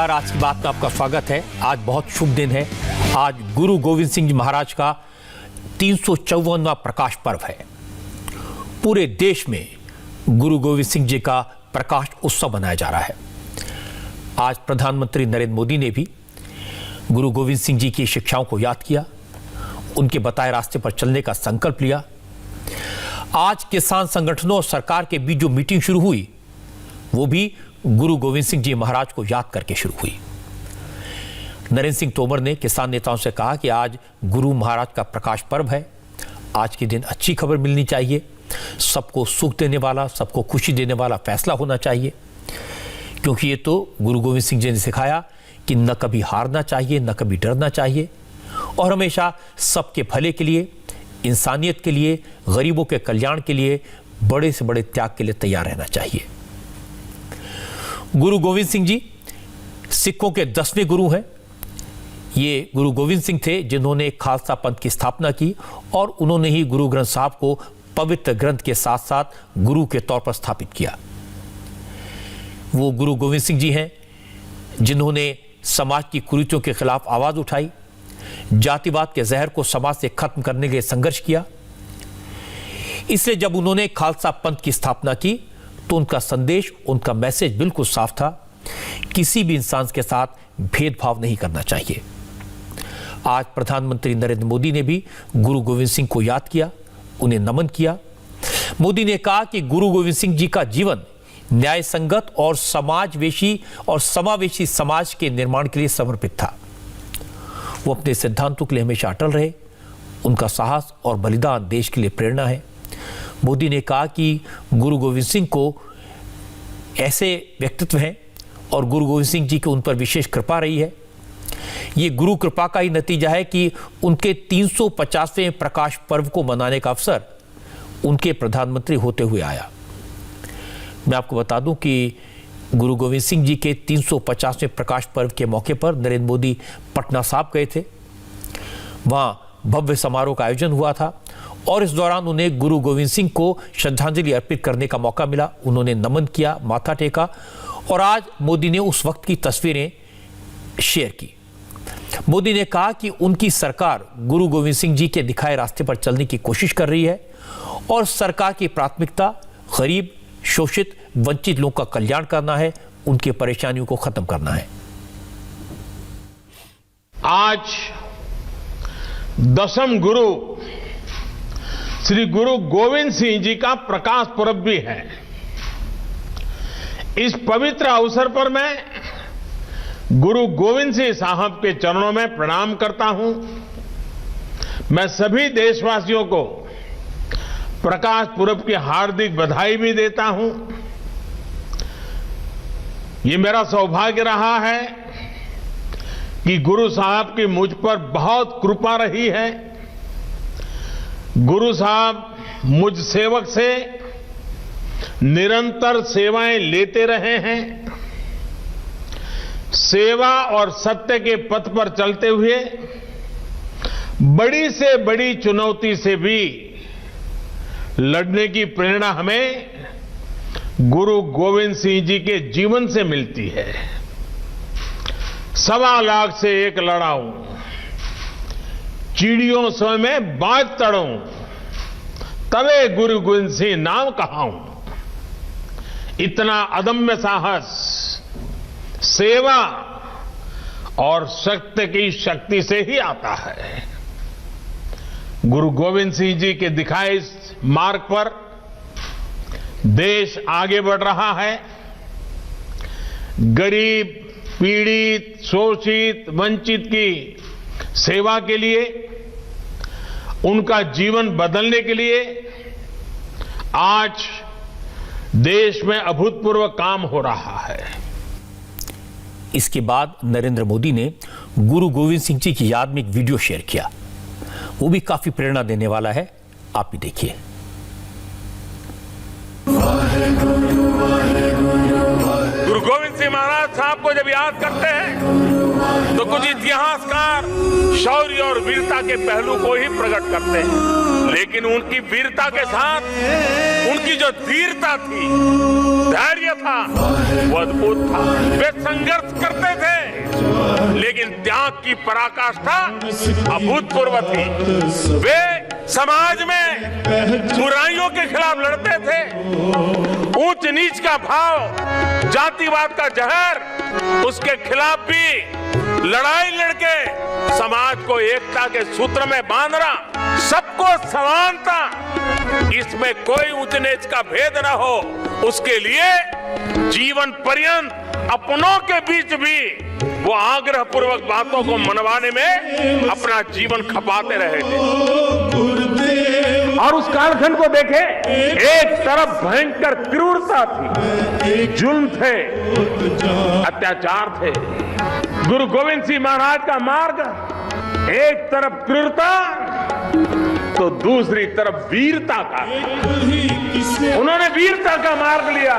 नमस्कार। आज की बात में आपका स्वागत है। आज बहुत शुभ दिन है। आज गुरु गोविंद सिंह जी महाराज का 354वां प्रकाश पर्व है। पूरे देश में गुरु गोविंद सिंह जी का प्रकाश उत्सव मनाया जा रहा है। आज प्रधानमंत्री नरेंद्र मोदी ने भी गुरु गोविंद सिंह जी की शिक्षाओं को याद किया, उनके बताए रास्ते पर चलने का संकल्प लिया। आज किसान संगठनों और सरकार के बीच जो मीटिंग शुरू हुई वो भी गुरु गोविंद सिंह जी महाराज को याद करके शुरू हुई। नरेंद्र सिंह तोमर ने किसान नेताओं से कहा कि आज गुरु महाराज का प्रकाश पर्व है। आज के दिन अच्छी खबर मिलनी चाहिए, सबको सुख देने वाला, सबको खुशी देने वाला फैसला होना चाहिए, क्योंकि ये तो गुरु गोविंद सिंह जी ने सिखाया कि न कभी हारना चाहिए, न कभी डरना चाहिए और हमेशा सबके भले के लिए, इंसानियत के लिए, गरीबों के कल्याण के लिए, बड़े से बड़े त्याग के लिए तैयार रहना चाहिए। गुरु गोविंद सिंह जी सिखों के 10वें गुरु हैं। ये गुरु गोविंद सिंह थे जिन्होंने खालसा पंथ की स्थापना की और उन्होंने ही गुरु ग्रंथ साहब को पवित्र ग्रंथ के साथ साथ गुरु के तौर पर स्थापित किया। वो गुरु गोविंद सिंह जी हैं जिन्होंने समाज की कुरीतियों के खिलाफ आवाज उठाई, जातिवाद के जहर को समाज से खत्म करने के लिए संघर्ष किया। इसलिए जब उन्होंने खालसा पंथ की स्थापना की तो उनका संदेश, उनका मैसेज बिल्कुल साफ था, किसी भी इंसान के साथ भेदभाव नहीं करना चाहिए। आज प्रधानमंत्री नरेंद्र मोदी ने भी गुरु गोविंद सिंह को याद किया, उन्हें नमन किया। मोदी ने कहा कि गुरु गोविंद सिंह जी का जीवन न्याय संगत और समावेशी समाज के निर्माण के लिए समर्पित था। वो अपने सिद्धांतों के लिए हमेशा अटल रहे। उनका साहस और बलिदान देश के लिए प्रेरणा है। मोदी ने कहा कि गुरु गोविंद सिंह को ऐसे व्यक्तित्व हैं और गुरु गोविंद सिंह जी की उन पर विशेष कृपा रही है। ये गुरु कृपा का ही नतीजा है कि उनके 350वें प्रकाश पर्व को मनाने का अवसर उनके प्रधानमंत्री होते हुए आया। मैं आपको बता दूं कि गुरु गोविंद सिंह जी के 350वें प्रकाश पर्व के मौके पर नरेंद्र मोदी पटना साहिब गए थे। वहां भव्य समारोह का आयोजन हुआ था और इस दौरान उन्हें गुरु गोविंद सिंह को श्रद्धांजलि अर्पित करने का मौका मिला। उन्होंने नमन किया, माथा टेका और आज मोदी ने उस वक्त की तस्वीरें शेयर की। मोदी ने कहा कि उनकी सरकार गुरु गोविंद सिंह जी के दिखाए रास्ते पर चलने की कोशिश कर रही है और सरकार की प्राथमिकता गरीब, शोषित, वंचित लोगों का कल्याण करना है, उनकी परेशानियों को खत्म करना है। आज 10वें गुरु श्री गुरु गोविंद सिंह जी का प्रकाश पर्व भी है। इस पवित्र अवसर पर मैं गुरु गोविंद सिंह साहब के चरणों में प्रणाम करता हूं। मैं सभी देशवासियों को प्रकाश पर्व की हार्दिक बधाई भी देता हूं। ये मेरा सौभाग्य रहा है कि गुरु साहब की मुझ पर बहुत कृपा रही है। गुरु साहब मुझ सेवक से निरंतर सेवाएं लेते रहे हैं। सेवा और सत्य के पथ पर चलते हुए बड़ी से बड़ी चुनौती से भी लड़ने की प्रेरणा हमें गुरु गोविंद सिंह जी के जीवन से मिलती है। 1.25 लाख से एक लड़ाऊं, चिड़ियों से मैं बाज तड़ूं, तवे गुरु गोविंद सिंह नाम कहाऊं। इतना अदम्य साहस, सेवा और सत्य की शक्ति से ही आता है। गुरु गोविंद सिंह जी के दिखाए इस मार्ग पर देश आगे बढ़ रहा है। गरीब, पीड़ित, शोषित, वंचित की सेवा के लिए, उनका जीवन बदलने के लिए आज देश में अभूतपूर्व काम हो रहा है। इसके बाद नरेंद्र मोदी ने गुरु गोविंद सिंह जी की याद में एक वीडियो शेयर किया। वो भी काफी प्रेरणा देने वाला है, आप भी देखिए। गुरु गोविंद सिंह महाराज साहब को जब याद करते हैं तो कुछ इतिहासकार शौर्य और वीरता के पहलू को ही प्रकट करते हैं, लेकिन उनकी वीरता के साथ उनकी जो धीरता थी, धैर्य था, वो अद्भुत था। वे संघर्ष करते थे, लेकिन त्याग की पराकाष्ठा अभूतपूर्व थी। वे समाज में बुराइयों के खिलाफ लड़ते थे। ऊंच नीच का भाव, जातिवाद का जहर, उसके खिलाफ भी लड़ाई लड़के समाज को एकता के सूत्र में बांधना, सबको समानता, इसमें कोई ऊंच नीच का भेद न हो, उसके लिए जीवन पर्यंत अपनों के बीच भी वो आग्रह पूर्वक बातों को मनवाने में अपना जीवन खपाते रहे थे। और उस कालखंड को देखें, एक तरफ भयंकर क्रूरता थी, जुल्म थे, अत्याचार थे। गुरु गोविंद सिंह महाराज का मार्ग, एक तरफ क्रूरता तो दूसरी तरफ वीरता का। उन्होंने वीरता का मार्ग लिया।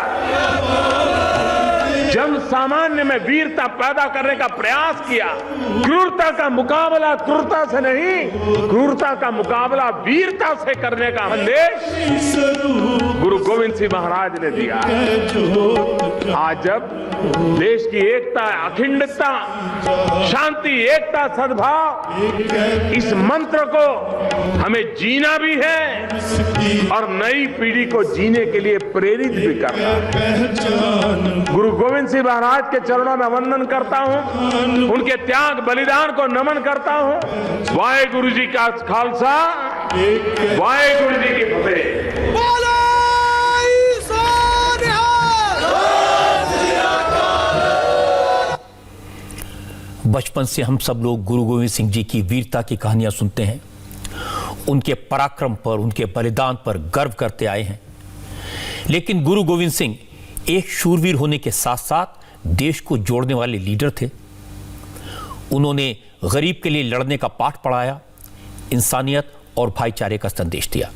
जन सामान्य में वीरता पैदा करने का प्रयास किया। क्रूरता का मुकाबला क्रूरता से नहीं, क्रूरता का मुकाबला वीरता से करने का संदेश गुरु गोविंद सिंह महाराज ने दिया। आज जब देश की एकता, अखंडता, शांति, एकता, सद्भाव, इस मंत्र को हमें जीना भी है और नई पीढ़ी को जीने के लिए प्रेरित भी करना है। गुरु गोविंद सिंह महाराज के चरणों में वंदन करता हूं, उनके त्याग बलिदान को नमन करता हूं। वाहेगुरु जी का खालसा, वाहेगुरु जी की फतेह। बचपन से हम सब लोग गुरु गोविंद सिंह जी की वीरता की कहानियां सुनते हैं, उनके पराक्रम पर, उनके बलिदान पर गर्व करते आए हैं। लेकिन गुरु गोविंद सिंह एक शूरवीर होने के साथ साथ देश को जोड़ने वाले लीडर थे। उन्होंने गरीब के लिए लड़ने का पाठ पढ़ाया, इंसानियत और भाईचारे का संदेश दिया।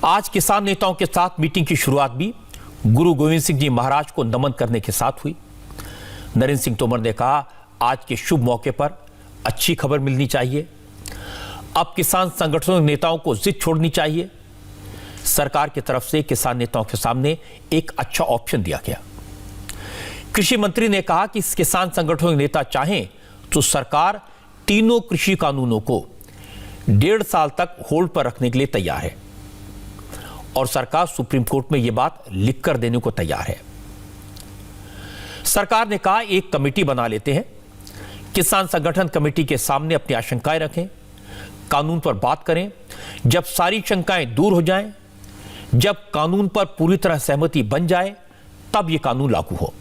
आज किसान नेताओं के साथ मीटिंग की शुरुआत भी गुरु गोविंद सिंह जी महाराज को नमन करने के साथ हुई। नरेंद्र सिंह तोमर ने कहा, आज के शुभ मौके पर अच्छी खबर मिलनी चाहिए। अब किसान संगठनों के नेताओं को जिद छोड़नी चाहिए। सरकार की तरफ से किसान नेताओं के सामने एक अच्छा ऑप्शन दिया गया। कृषि मंत्री ने कहा कि किसान संगठनों के नेता चाहें तो सरकार तीनों कृषि कानूनों को 1.5 साल तक होल्ड पर रखने के लिए तैयार है और सरकार सुप्रीम कोर्ट में यह बात लिखकर देने को तैयार है। सरकार ने कहा, एक कमेटी बना लेते हैं, किसान संगठन कमेटी के सामने अपनी आशंकाएं रखें, कानून पर बात करें। जब सारी शंकाएं दूर हो जाएं, जब कानून पर पूरी तरह सहमति बन जाए, तब यह कानून लागू हो।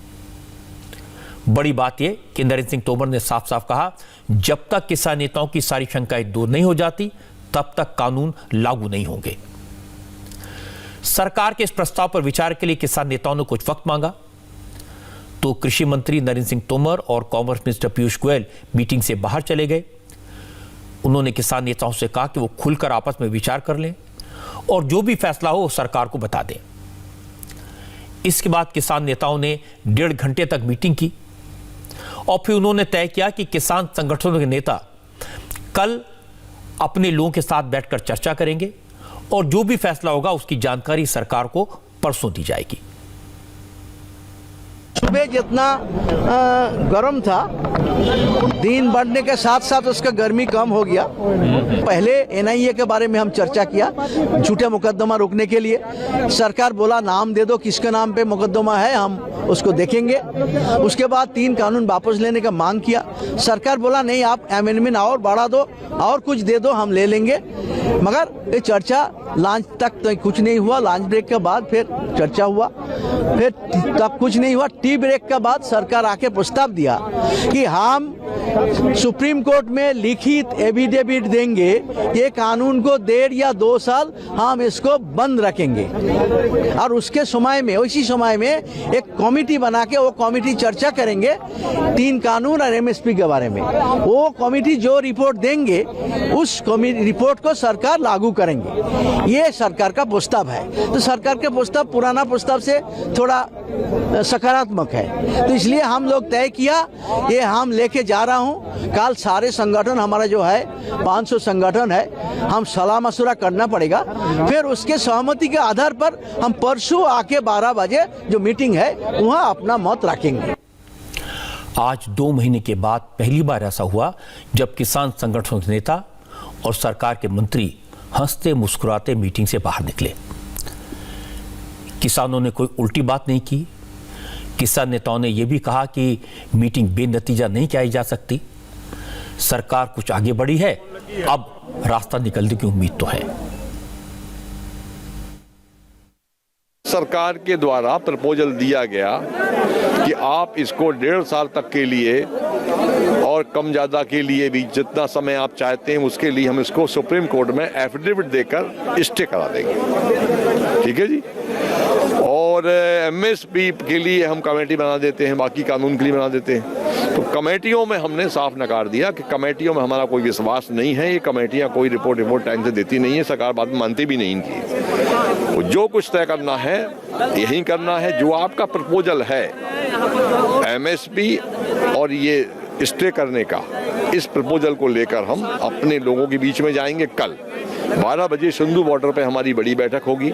बड़ी बात यह कि नरेंद्र सिंह तोमर ने साफ साफ कहा, जब तक किसान नेताओं की सारी शंकाएं दूर नहीं हो जाती, तब तक कानून लागू नहीं होंगे। सरकार के इस प्रस्ताव पर विचार के लिए किसान नेताओं ने कुछ वक्त मांगा, तो कृषि मंत्री नरेंद्र सिंह तोमर और commerce minister Piyush Goyal meeting से बाहर चले गए। उन्होंने किसान नेताओं से कहा कि वो खुलकर आपस में विचार कर लें और जो भी फैसला हो सरकार को बता दें। इसके बाद किसान नेताओं ने 1.5 घंटे तक मीटिंग की और फिर उन्होंने तय किया कि किसान संगठनों के नेता कल अपने लोगों के साथ बैठकर चर्चा करेंगे और जो भी फैसला होगा उसकी जानकारी सरकार को परसों दी जाएगी। सुबह जितना गर्म था, दिन बढ़ने के साथ साथ उसका गर्मी कम हो गया। पहले एनआईए के बारे में हम चर्चा किया, झूठे मुकदमा रोकने के लिए। सरकार बोला नाम दे दो, किसके नाम पे मुकदमा है, हम उसको देखेंगे। उसके बाद 3 कानून वापस लेने का मांग किया। सरकार बोला नहीं, आप अमेंडमेंट और बढ़ा दो और कुछ दे दो, हम ले लेंगे। मगर ये चर्चा लंच तक तो कुछ नहीं हुआ। लंच ब्रेक के बाद फिर चर्चा हुआ, फिर तब कुछ नहीं हुआ। टी ब्रेक के बाद सरकार आके प्रस्ताव दिया कि हम सुप्रीम कोर्ट में लिखित एफिडेविट देंगे, ये कानून को 1.5 या 2 साल हम इसको बंद रखेंगे। और उसके समय में, उसी समय में एक कमेटी बना के वो कमेटी चर्चा करेंगे 3 कानून और एमएसपी के बारे में। वो कमेटी जो रिपोर्ट देंगे उस रिपोर्ट को सरकार लागू करेंगे। ये सरकार का प्रस्ताव है। तो सरकार के प्रस्ताव पुराना प्रस्ताव से थोड़ा सकारात्मक है। तो इसलिए हम लोग तय किया, ये हम लेके जा रहा हूँ। कल सारे संगठन हमारा जो है 500 संगठन है, हम सलाह मशुरा करना पड़ेगा, फिर उसके सहमति के आधार पर हम परसों आके 12 बजे जो मीटिंग है वहाँ अपना मत रखेंगे। आज 2 महीने के बाद पहली बार ऐसा हुआ जब किसान संगठनों के नेता और सरकार के मंत्री हंसते मुस्कुराते मीटिंग से बाहर निकले। किसानों ने कोई उल्टी बात नहीं की। किसान नेताओं ने यह भी कहा कि मीटिंग बेनतीजा नहीं किया जा सकती। सरकार कुछ आगे बढ़ी है, अब रास्ता निकलने की उम्मीद तो है। सरकार के द्वारा प्रपोजल दिया गया कि आप इसको 1.5 साल तक के लिए और कम ज़्यादा के लिए भी जितना समय आप चाहते हैं उसके लिए हम इसको सुप्रीम कोर्ट में एफिडेविट देकर स्टे करा देंगे। ठीक है जी। और एमएसपी के लिए हम कमेटी बना देते हैं, बाकी कानून के लिए बना देते हैं। तो कमेटियों में हमने साफ नकार दिया कि कमेटियों में हमारा कोई विश्वास नहीं है। ये कमेटियां कोई रिपोर्ट टाइम से देती नहीं है, सरकार बात मानती भी नहीं इनकी। जो कुछ तय करना है यही करना है। जो आपका प्रपोजल है एमएसपी और ये स्टे करने का, इस प्रपोजल को लेकर हम अपने लोगों के बीच में जाएंगे। कल 12 बजे सिंधु बॉर्डर पे हमारी बड़ी बैठक होगी।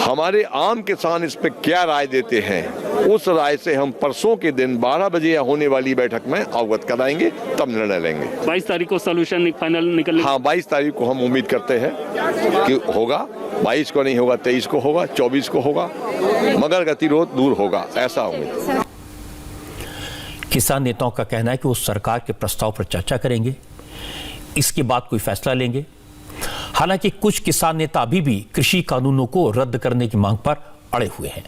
हमारे आम किसान इस पे क्या राय देते हैं, उस राय से हम परसों के दिन 12 बजे होने वाली बैठक में अवगत कराएंगे, तब निर्णय लेंगे। 22 तारीख को सॉल्यूशन फाइनल निकल। हाँ, 22 तारीख को हम उम्मीद करते हैं कि होगा। 22 को नहीं होगा, 23 को होगा, 24 को होगा, मगर गतिरोध दूर होगा, ऐसा उम्मीद। किसान नेताओं का कहना है कि वो सरकार के प्रस्ताव पर चर्चा करेंगे, इसके बाद कोई फैसला लेंगे। हालांकि कुछ किसान नेता अभी भी कृषि कानूनों को रद्द करने की मांग पर अड़े हुए हैं।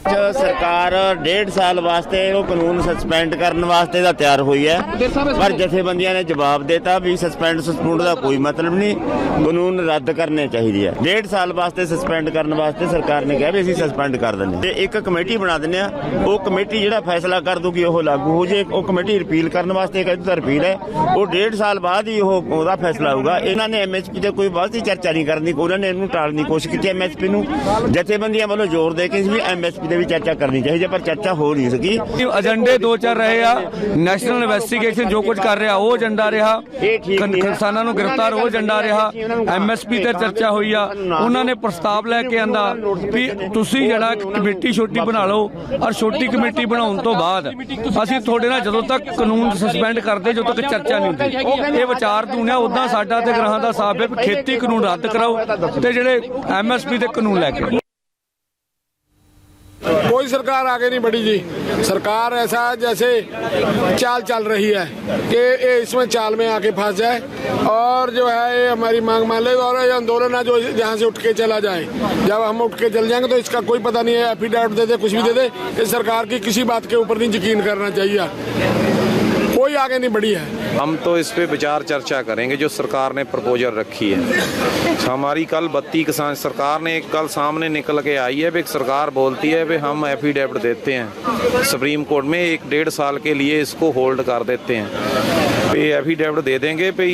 जो सरकार 1.5 साल वास्ते वो कानून सस्पेंड करने वास्ते दा तैयार हुई है, पर जथेबंदियां ने जवाब देता भी सस्पेंड का कोई मतलब नहीं, कानून रद्द करने चाहिए। 1.5 साल वास्ते सस्पेंड करने वास्ते सरकार ने कहा भी ਅਸੀਂ सस्पेंड कर देने ते एक कमेटी बना देने। वो कमेटी ਜਿਹੜਾ फैसला कर दूगी वो लागू हो जाए। वो कमेटी रिपील करने वास्ते कहती रिपील है, वो 1.5 साल बाद ही ਉਹਦਾ फैसला होगा। ਇਹਨਾਂ ਨੇ ਐਮਐਸਪੀ ਤੇ ਕੋਈ ਬਹੁਤੀ ਚਰਚਾ ਨਹੀਂ ਕਰਨੀ, ਉਹਨਾਂ ਨੇ ਇਹਨੂੰ ਟਾਲਣ ਦੀ ਕੋਸ਼ਿਸ਼ ਕੀਤੀ ਐਮਐਸਪੀ ਨੂੰ। ਜਥੇਬੰਦੀਆਂ ਵੱਲੋਂ ਜ਼ੋਰ ਦੇ ਕੇ ਵੀ ਐਮਐਸਪੀ भी चर्चा करनी चाहिए, पर चर्चा हो नहीं सकी। एजेंडे 2-4 रहे आ, नैशनल इन्वेस्टिगेशन जो कुछ कर रहा वो एजेंडा रहा, किसानों को गिरफ्तार वो एजेंडा रहा, एमएसपी ते चर्चा हुई आ। उन्होंने प्रस्ताव लेके आंदा भी तुसी जड़ा कमेटी छोटी बना लो, और छोटी कमेटी बनाने तो बाद ਅਸੀਂ ਤੁਹਾਡੇ ਨਾਲ ਜਦੋਂ ਤੱਕ ਕਾਨੂੰਨ ਸਸਪੈਂਡ ਕਰਦੇ ਜਦੋਂ ਤੱਕ ਚਰਚਾ ਨਹੀਂ ਹੁੰਦੀ। ਇਹ ਵਿਚਾਰ ਦੂਣਿਆ ਉਦਾਂ ਸਾਡਾ ਤੇ ਗ੍ਰਾਹਾਂ ਦਾ ਸਾਫ ਹੈ ਵੀ ਖੇਤੀ ਕਾਨੂੰਨ ਰੱਦ ਕਰਾਓ ਤੇ ਜਿਹੜੇ ਐਮਐਸਪੀ ਦੇ ਕਾਨੂੰਨ ਲੈ ਕੇ। कोई सरकार आगे नहीं बढ़ी जी। सरकार ऐसा जैसे चाल चल रही है कि ये इसमें चाल में आके फंस जाए और जो है ये हमारी मांग मान ले, और ये आंदोलन है जो यहाँ से उठ के चला जाए। जब हम उठ के चल जाएंगे तो इसका कोई पता नहीं है, एफिडेविट दे दे कुछ भी दे दे, इस सरकार की किसी बात के ऊपर नहीं यकीन करना चाहिए। कोई आगे नहीं बढ़ी है। हम तो इस पे विचार चर्चा करेंगे जो सरकार ने प्रपोजल रखी है। हमारी कल 32 किसान सरकार ने एक कल सामने निकल के आई है, सरकार बोलती है भी हम एफिडेविट देते हैं सुप्रीम कोर्ट में, 1.5 साल के लिए इसको होल्ड कर देते हैं, पे एफिडेविट दे देंगे पे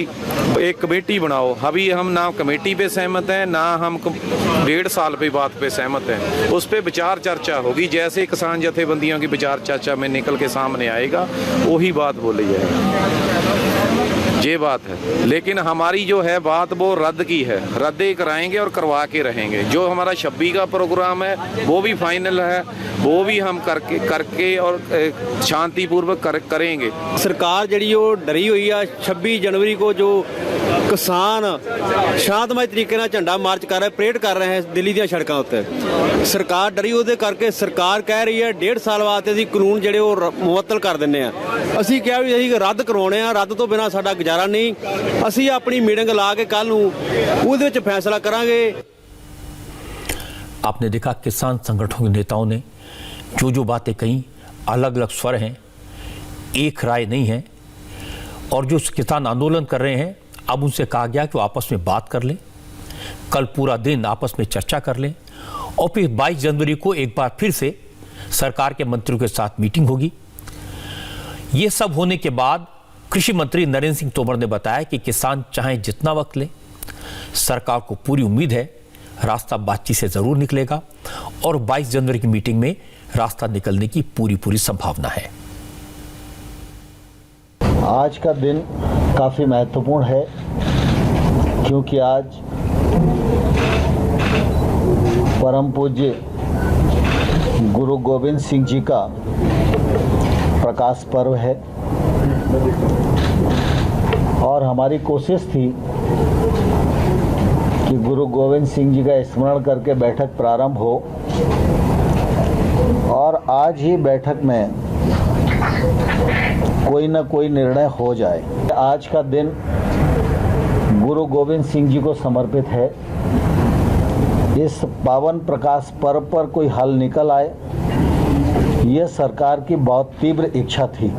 एक कमेटी बनाओ। अभी हम ना कमेटी पे सहमत हैं, ना हम 1.5 साल पे बात पे सहमत हैं। उस पे विचार चर्चा होगी, जैसे किसान जथेबंदियों की विचार चर्चा में निकल के सामने आएगा वही बात बोली जाएगी। ये बात है, लेकिन हमारी जो है बात वो रद्द की है, रद्द ही कराएंगे और करवा के रहेंगे। जो हमारा 26 का प्रोग्राम है वो भी फाइनल है, वो भी हम करके और शांतिपूर्वक करेंगे। सरकार जी वो डरी हुई है। 26 जनवरी को जो किसान शांतमय तरीके ਨਾਲ झंडा मार्च कर रहे, परेड कर रहे हैं दिल्ली ਦੀਆਂ ਸੜਕਾਂ ਉੱਤੇ, सरकार डरी ਉਹਦੇ ਕਰਕੇ सरकार कह रही है 1.5 ਸਾਲ ਵਾਸਤੇ ਅਸੀਂ ਕਾਨੂੰਨ ਜਿਹੜੇ ਉਹ ਮੁਅੱਤਲ ਕਰ ਦਿੰਨੇ ਆ। ਅਸੀਂ ਕਿਹਾ ਵੀ ਅਸੀਂ ਰੱਦ ਕਰਵਾਉਣੇ ਆ, ਰੱਦ ਤੋਂ ਬਿਨਾ ਸਾਡਾ ਗੁਜ਼ਾਰਾ ਨਹੀਂ। ਅਸੀਂ ਆਪਣੀ ਮੀਟਿੰਗ ਲਾ ਕੇ ਕੱਲ ਨੂੰ ਉਹਦੇ ਵਿੱਚ ਫੈਸਲਾ ਕਰਾਂਗੇ। आपने देखा किसान संगठनों के नेताओं ने जो जो बातें कही, अलग अलग स्वर हैं, एक राय नहीं है। और जो किसान आंदोलन कर रहे हैं अब उनसे कहा गया कि वो आपस में बात कर लें, कल पूरा दिन आपस में चर्चा कर लें, और फिर 22 जनवरी को एक बार फिर से सरकार के मंत्रियों के साथ मीटिंग होगी। ये सब होने के बाद कृषि मंत्री नरेंद्र सिंह तोमर ने बताया कि किसान चाहे जितना वक्त लें, सरकार को पूरी उम्मीद है रास्ता बातचीत से जरूर निकलेगा और 22 जनवरी की मीटिंग में रास्ता निकलने की पूरी संभावना है। आज का दिन काफ़ी महत्वपूर्ण है क्योंकि आज परम पूज्य गुरु गोविंद सिंह जी का प्रकाश पर्व है और हमारी कोशिश थी कि गुरु गोविंद सिंह जी का स्मरण करके बैठक प्रारंभ हो और आज ही बैठक में कोई न कोई निर्णय हो जाए। आज का दिन गुरु गोविंद सिंह जी को समर्पित है। इस पावन प्रकाश पर्व पर कोई हल निकल आए, यह सरकार की बहुत तीव्र इच्छा थी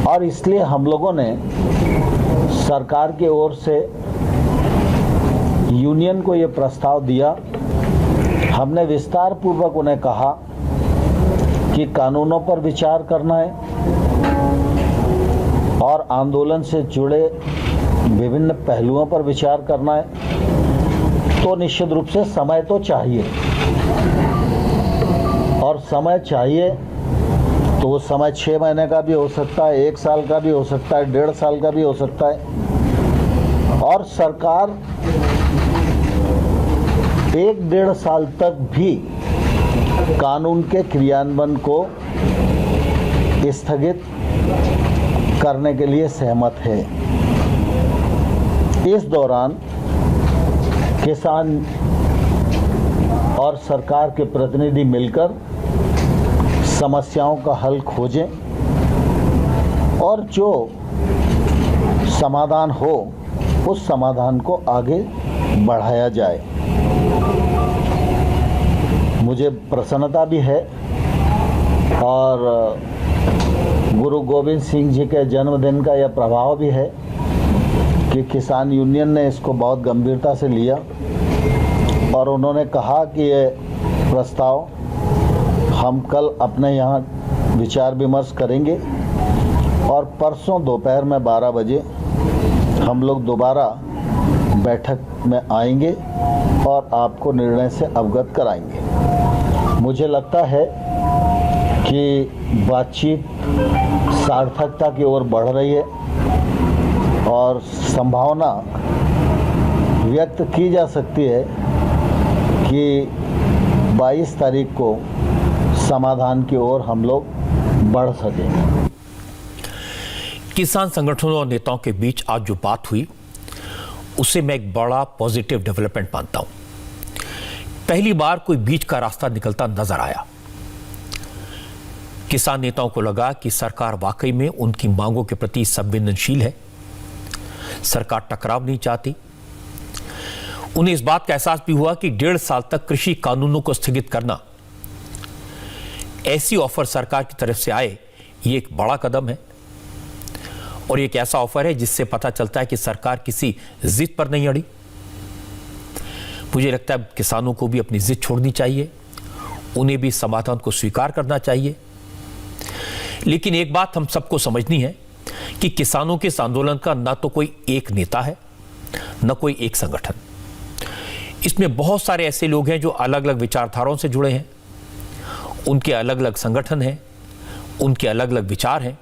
और इसलिए हम लोगों ने सरकार की ओर से यूनियन को यह प्रस्ताव दिया। हमने विस्तार पूर्वक उन्हें कहा कि कानूनों पर विचार करना है और आंदोलन से जुड़े विभिन्न पहलुओं पर विचार करना है, तो निश्चित रूप से समय तो चाहिए और समय चाहिए तो वो समय 6 महीने का भी हो सकता है, 1 साल का भी हो सकता है, 1.5 साल का भी हो सकता है और सरकार 1-1.5 साल तक भी कानून के क्रियान्वयन को स्थगित करने के लिए सहमत है। इस दौरान किसान और सरकार के प्रतिनिधि मिलकर समस्याओं का हल खोजें और जो समाधान हो उस समाधान को आगे बढ़ाया जाए। मुझे प्रसन्नता भी है और गुरु गोविंद सिंह जी के जन्मदिन का यह प्रभाव भी है कि किसान यूनियन ने इसको बहुत गंभीरता से लिया और उन्होंने कहा कि ये प्रस्ताव हम कल अपने यहाँ विचार विमर्श करेंगे और परसों दोपहर में 12 बजे हम लोग दोबारा बैठक में आएंगे और आपको निर्णय से अवगत कराएंगे। मुझे लगता है कि बातचीत सार्थकता की ओर बढ़ रही है और संभावना व्यक्त की जा सकती है कि 22 तारीख को समाधान की ओर हम लोग बढ़ सकें। किसान संगठनों और नेताओं के बीच आज जो बात हुई उसे मैं एक बड़ा पॉजिटिव डेवलपमेंट मानता हूं। पहली बार कोई बीच का रास्ता निकलता नजर आया। किसान नेताओं को लगा कि सरकार वाकई में उनकी मांगों के प्रति संवेदनशील है, सरकार टकराव नहीं चाहती। उन्हें इस बात का एहसास भी हुआ कि 1.5 साल तक कृषि कानूनों को स्थगित करना, ऐसी ऑफर सरकार की तरफ से आए, ये एक बड़ा कदम है और एक ऐसा ऑफर है जिससे पता चलता है कि सरकार किसी जिद पर नहीं अड़ी। मुझे लगता है किसानों को भी अपनी जिद छोड़नी चाहिए, उन्हें भी समाधान को स्वीकार करना चाहिए। लेकिन एक बात हम सबको समझनी है कि किसानों के इस आंदोलन का ना तो कोई एक नेता है, न कोई एक संगठन। इसमें बहुत सारे ऐसे लोग हैं जो अलग अलग विचारधाराओं से जुड़े हैं, उनके अलग अलग संगठन हैं, उनके अलग अलग विचार हैं,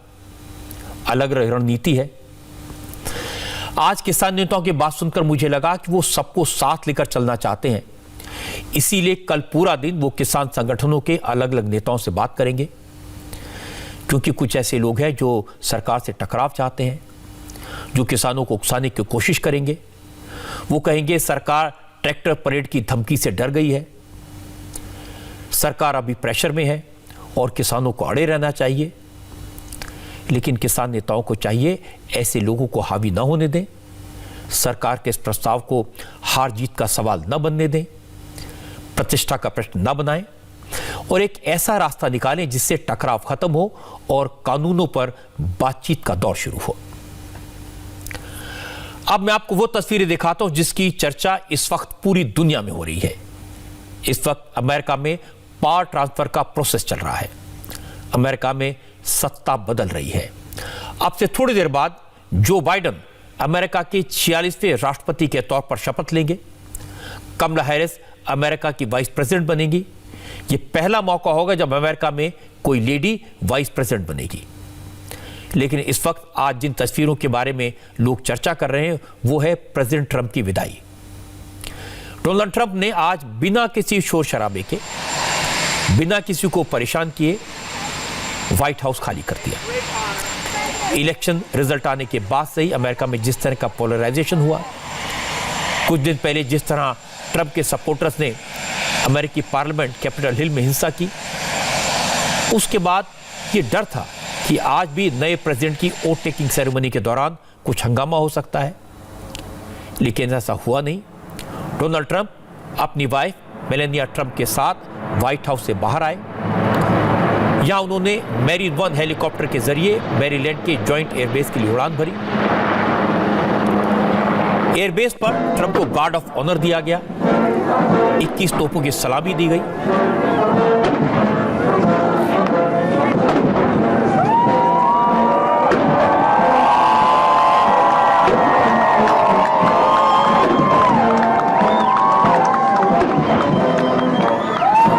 अलग अलग रणनीति है। आज किसान नेताओं की बात सुनकर मुझे लगा कि वो सबको साथ लेकर चलना चाहते हैं। इसीलिए कल पूरा दिन वो किसान संगठनों के अलग अलग नेताओं से बात करेंगे, क्योंकि कुछ ऐसे लोग हैं जो सरकार से टकराव चाहते हैं, जो किसानों को उकसाने की कोशिश करेंगे। वो कहेंगे सरकार ट्रैक्टर परेड की धमकी से डर गई है, सरकार अभी प्रेशर में है और किसानों को अड़े रहना चाहिए। लेकिन किसान नेताओं को चाहिए ऐसे लोगों को हावी न होने दें, सरकार के इस प्रस्ताव को हार जीत का सवाल न बनने दें, प्रतिष्ठा का प्रश्न न बनाएं और एक ऐसा रास्ता निकालें जिससे टकराव खत्म हो और कानूनों पर बातचीत का दौर शुरू हो। अब मैं आपको वो तस्वीरें दिखाता हूं जिसकी चर्चा इस वक्त पूरी दुनिया में हो रही है। इस वक्त अमेरिका में पावर ट्रांसफर का प्रोसेस चल रहा है। अमेरिका में सत्ता बदल रही है। अब से थोड़ी देर बाद जो बाइडेन अमेरिका के 46वें राष्ट्रपति के तौर पर शपथ लेंगे कमला हैरिस अमेरिका की वाइस प्रेसिडेंट बनेगी। ये पहला मौका होगा जब अमेरिका में कोई लेडी वाइस प्रेसिडेंट बनेगी। लेकिन इस वक्त आज जिन तस्वीरों के बारे में लोग चर्चा कर रहे हैं वो है प्रेसिडेंट ट्रंप की विदाई। डोनाल्ड ट्रंप ने आज बिना किसी शोर शराबे के, बिना किसी को परेशान किए व्हाइट हाउस खाली कर दिया। इलेक्शन रिजल्ट आने के बाद से ही अमेरिका में जिस तरह का पोलराइजेशन हुआ, कुछ दिन पहले जिस तरह ट्रंप के सपोर्टर्स ने अमेरिकी पार्लियामेंट कैपिटल हिल में हिंसा की, उसके बाद ये डर था कि आज भी नए प्रेसिडेंट की वोट टेकिंग सेरेमनी के दौरान कुछ हंगामा हो सकता है, लेकिन ऐसा हुआ नहीं। डोनाल्ड ट्रंप अपनी वाइफ मेलानिया ट्रंप के साथ व्हाइट हाउस से बाहर आए। यहां उन्होंने मैरीन 1 हेलीकॉप्टर के जरिए मैरीलैंड के जॉइंट एयरबेस के लिए उड़ान भरी। एयरबेस पर ट्रंप को गार्ड ऑफ ऑनर दिया गया, 21 तोपों की सलामी दी गई।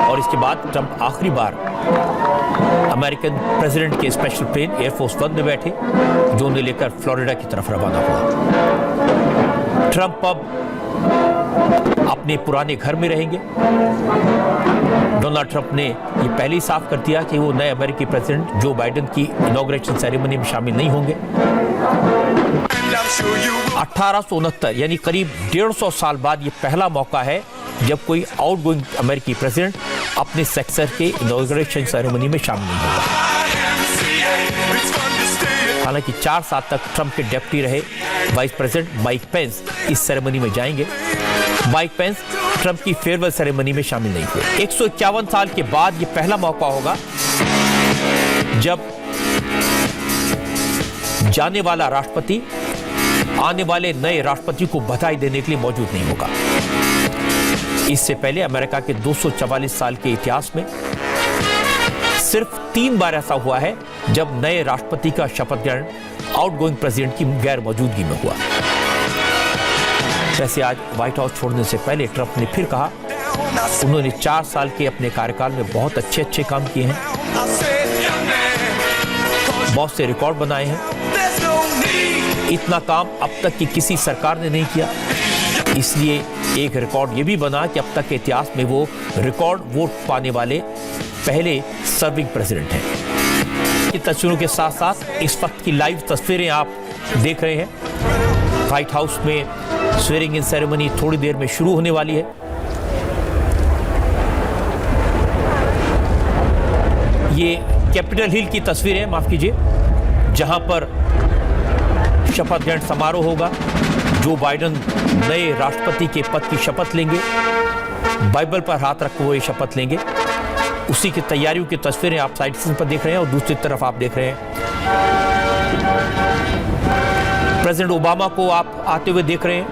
और इसके बाद ट्रंप आखिरी बार अमेरिकन प्रेसिडेंट के स्पेशल प्लेन एयरफोर्स 1 में बैठे, जो उन्हें लेकर फ्लोरिडा की तरफ रवाना हुआ। ट्रंप अब अपने पुराने घर में रहेंगे। डोनाल्ड ट्रंप ने यह पहले ही साफ कर दिया कि वो नए अमेरिकी प्रेसिडेंट जो बाइडेन की इनॉग्रेशन सेरेमनी में शामिल नहीं होंगे। 1869 यानी करीब 150 साल बाद ये पहला मौका है जब कोई आउटगोइंग अमेरिकी प्रेसिडेंट अपने सेक्टर के इनॉग्रेशन सेरेमनी में शामिल नहीं होगा। हालांकि 4 साल तक ट्रंप के डेप्टी रहे वाइस प्रेसिडेंट माइक पेंस इस सेरेमनी में जाएंगे। माइक पेंस ट्रंप की फेयरवेल सेरेमनी में शामिल नहीं हुए। 151 साल के बाद ये पहला मौका होगा जब जाने वाला राष्ट्रपति आने वाले नए राष्ट्रपति को बधाई देने के लिए मौजूद नहीं होगा। इससे पहले अमेरिका के 244 साल के इतिहास में सिर्फ 3 बार ऐसा हुआ है जब नए राष्ट्रपति का शपथ ग्रहण आउटगोइंग प्रेसिडेंट की गैर मौजूदगी में हुआ। वैसे आज व्हाइट हाउस छोड़ने से पहले ट्रंप ने फिर कहा उन्होंने 4 साल के अपने कार्यकाल में बहुत अच्छे काम किए हैं, बहुत से रिकॉर्ड बनाए हैं। इतना काम अब तक की किसी सरकार ने नहीं किया, इसलिए एक रिकॉर्ड ये भी बना कि अब तक के इतिहास में वो रिकॉर्ड वोट पाने वाले पहले सर्विंग प्रेसिडेंट हैं। इन तस्वीरों के साथ साथ इस वक्त की लाइव तस्वीरें आप देख रहे हैं। व्हाइट हाउस में स्वेरिंग इन सेरेमनी थोड़ी देर में शुरू होने वाली है। ये कैपिटल हिल की तस्वीरें, माफ कीजिए, जहां पर शपथ ग्रहण समारोह होगा। जो बाइडेन नए राष्ट्रपति के पद की शपथ लेंगे, बाइबल पर हाथ रखते हुए शपथ लेंगे, उसी की तैयारियों की तस्वीरें आप साइड स्क्रीन पर देख रहे हैं। और दूसरी तरफ आप देख रहे हैं प्रेसिडेंट ओबामा को आप आते हुए देख रहे हैं,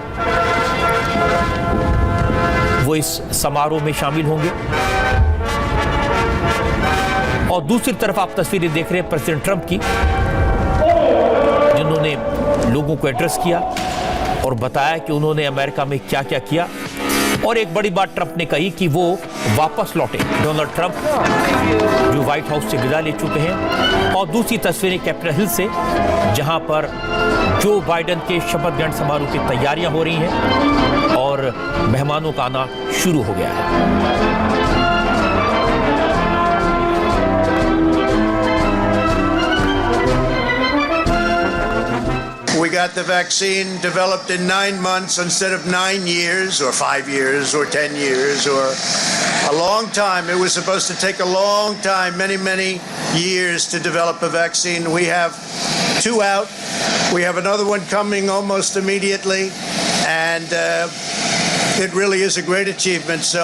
वो इस समारोह में शामिल होंगे। और दूसरी तरफ आप तस्वीरें देख रहे हैं प्रेसिडेंट ट्रंप की, जिन्होंने लोगों को एड्रेस किया और बताया कि उन्होंने अमेरिका में क्या क्या किया। और एक बड़ी बात ट्रंप ने कही कि वो वापस लौटे। डोनाल्ड ट्रंप जो व्हाइट हाउस से विदा ले चुके हैं। और दूसरी तस्वीरें कैपिटल हिल से, जहां पर जो बाइडेन के शपथ ग्रहण समारोह की तैयारियां हो रही हैं और मेहमानों का आना शुरू हो गया है। We got the vaccine developed in 9 months instead of 9 years or 5 years or 10 years or a long time. It was supposed to take a long time, many years to develop a vaccine. We have 2 out. We have another one coming almost immediately. And it really is a great achievement. So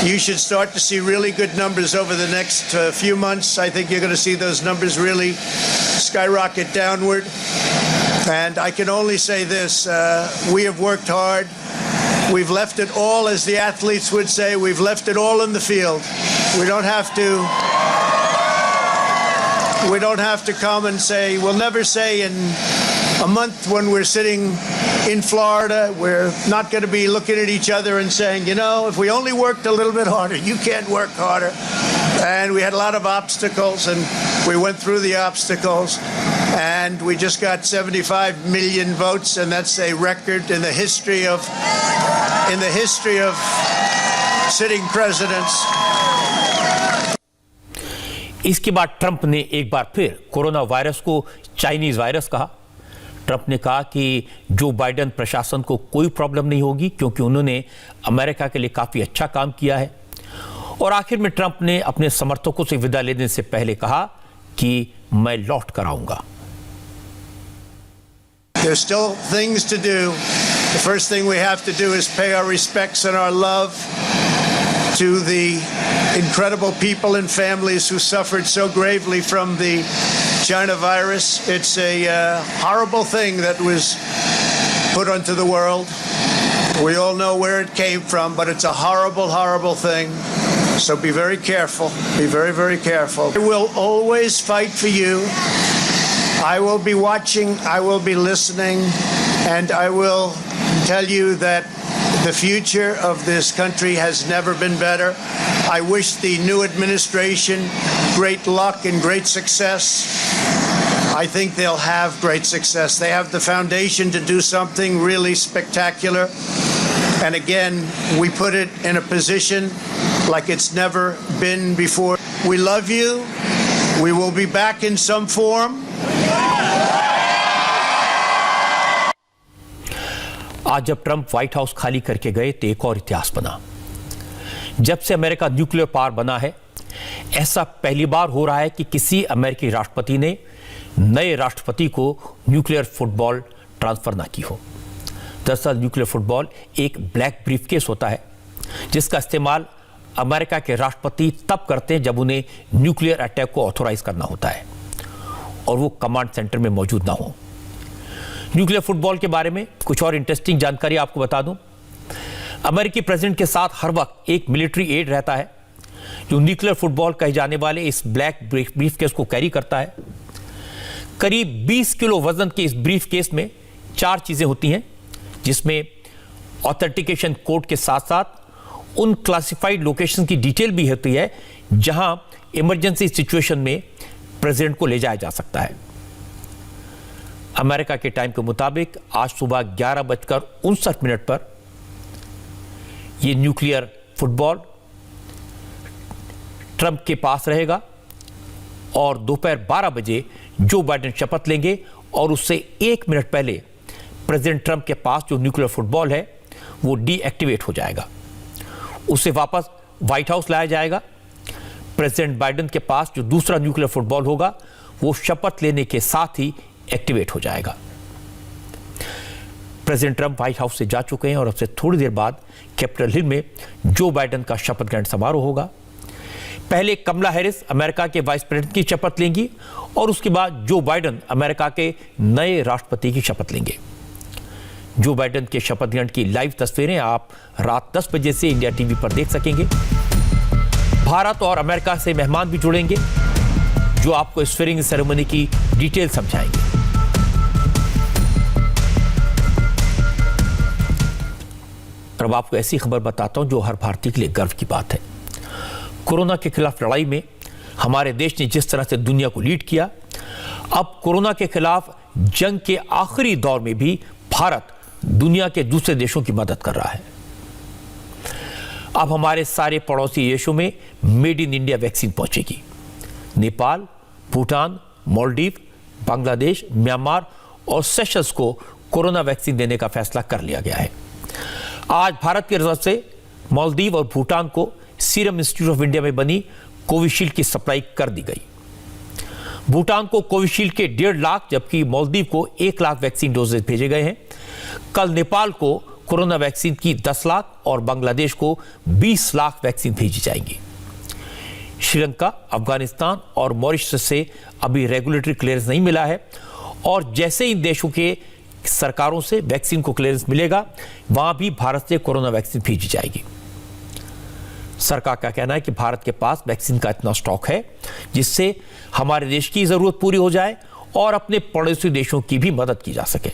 you should start to see really good numbers over the next few months. I think you're going to see those numbers really skyrocket downward. And I can only say this, we have worked hard. We've left it all, as the athletes would say, we've left it all in the field. We don't have to come and say, we'll never say in a month when we're sitting in Florida. We're not going to be looking at each other and saying, you know, if we only worked a little bit harder, you can't work harder. And we had a lot of obstacles, and we went through the obstacles, and we just got 75 million votes, and that's a record in the history of sitting presidents. इसके बाद Trump ने एक बार फिर corona virus को Chinese virus कहा। Trump ने कहा कि जो बाइडेन प्रशासन को कोई प्रॉब्लम नहीं होगी क्योंकि उन्होंने अमेरिका के लिए काफी अच्छा काम किया है। और आखिर में ट्रंप ने अपने समर्थकों से विदा लेने से पहले कहा कि मैं लौट कर आऊंगा। There's still things to do. The first thing we have to do is pay our respects and our love to the incredible people and families who suffered so gravely from the China virus. It's a horrible thing that was put onto the world. We all know where it came from, but it's a horrible, horrible thing. So be very careful. Be very, very careful. I will always fight for you. I will be watching, I will be listening, and I will tell you that the future of this country has never been better. I wish the new administration great luck and great success. I think they'll have great success. They have the foundation to do something really spectacular. And again, we put it in a position like it's never been before. We love you. We will be back in some form. आज जब Trump white house खाली करके गए तो एक और इतिहास बना। जब से अमेरिका न्यूक्लियर पावर बना है, ऐसा पहली बार हो रहा है कि किसी अमेरिकी राष्ट्रपति ने नए राष्ट्रपति को न्यूक्लियर फुटबॉल ट्रांसफर ना की हो। दरअसल न्यूक्लियर फुटबॉल एक ब्लैक ब्रीफकेस होता है जिसका इस्तेमाल अमेरिका के राष्ट्रपति तब करते हैं जब उन्हें न्यूक्लियर अटैक को ऑथोराइज करना होता है और वो कमांड सेंटर में मौजूद ना हो। न्यूक्लियर फुटबॉल के बारे में कुछ और इंटरेस्टिंग जानकारी आपको बता दूं। अमेरिकी प्रेसिडेंट के साथ हर वक्त एक मिलिट्री एड रहता है जो न्यूक्लियर फुटबॉल कहे जाने वाले इस ब्लैक ब्रीफकेस को कैरी करता है। करीब 20 किलो वजन के इस ब्रीफकेस में 4 चीजें होती हैं, जिसमें ऑथेंटिकेशन कोड के साथ साथ उन क्लासिफाइड लोकेशन की डिटेल भी होती है जहां इमरजेंसी सिचुएशन में प्रेसिडेंट को ले जाया जा सकता है। अमेरिका के टाइम के मुताबिक आज सुबह 11:59 पर यह न्यूक्लियर फुटबॉल ट्रंप के पास रहेगा और दोपहर 12 बजे जो बाइडेन शपथ लेंगे और उससे 1 मिनट पहले प्रेसिडेंट ट्रंप के पास जो न्यूक्लियर फुटबॉल है वो डीएक्टिवेट हो जाएगा। उसे वापस व्हाइट हाउस लाया जाएगा। प्रेसिडेंट बाइडेन के पास जो दूसरा न्यूक्लियर फुटबॉल होगा वो शपथ लेने के साथ ही एक्टिवेट हो जाएगा। प्रेसिडेंट ट्रंप व्हाइट हाउस से जा चुके हैं और अब से थोड़ी देर बाद कैपिटल हिल में जो बाइडेन का शपथ ग्रहण समारोह होगा। पहले कमला हैरिस अमेरिका के वाइस प्रेसिडेंट की शपथ लेंगी और उसके बाद जो बाइडेन अमेरिका के नए राष्ट्रपति की शपथ लेंगे। जो बाइडेन के शपथ ग्रहण की लाइव तस्वीरें आप रात 10 बजे से इंडिया टीवी पर देख सकेंगे। भारत और अमेरिका से मेहमान भी जुड़ेंगे जो आपको इस स्वेरिंग सेरेमनी की डिटेल समझाएंगे। अब आपको ऐसी खबर बताता हूं जो हर भारतीय के लिए गर्व की बात है। कोरोना के खिलाफ लड़ाई में हमारे देश ने जिस तरह से दुनिया को लीड किया, अब कोरोना के खिलाफ जंग के आखिरी दौर में भी भारत दुनिया के दूसरे देशों की मदद कर रहा है। अब हमारे सारे पड़ोसी देशों में मेड इन इंडिया वैक्सीन पहुंचेगी। नेपाल, भूटान, मालदीव, बांग्लादेश, म्यांमार और सेशल्स को कोरोना वैक्सीन देने का फैसला कर लिया गया है। आज भारत की तरफ से मालदीव और भूटान को सीरम इंस्टीट्यूट ऑफ इंडिया में बनी कोविशील्ड की सप्लाई कर दी गई। भूटान को कोविशील्ड के 1.5 लाख जबकि मालदीव को 1 लाख वैक्सीन डोजेज भेजे गए हैं। कल नेपाल को कोरोना वैक्सीन की 10 लाख और बांग्लादेश को 20 लाख वैक्सीन भेजी जाएंगी। श्रीलंका, अफगानिस्तान और मॉरिशस से अभी रेगुलेटरी क्लियरेंस नहीं मिला है और जैसे इन देशों के सरकारों से वैक्सीन को क्लियरेंस मिलेगा वहां भी भारत से कोरोना वैक्सीन भेजी जाएगी। सरकार का कहना है कि भारत के पास वैक्सीन का इतना स्टॉक है जिससे हमारे देश की जरूरत पूरी हो जाए और अपने पड़ोसी देशों की भी मदद की जा सके।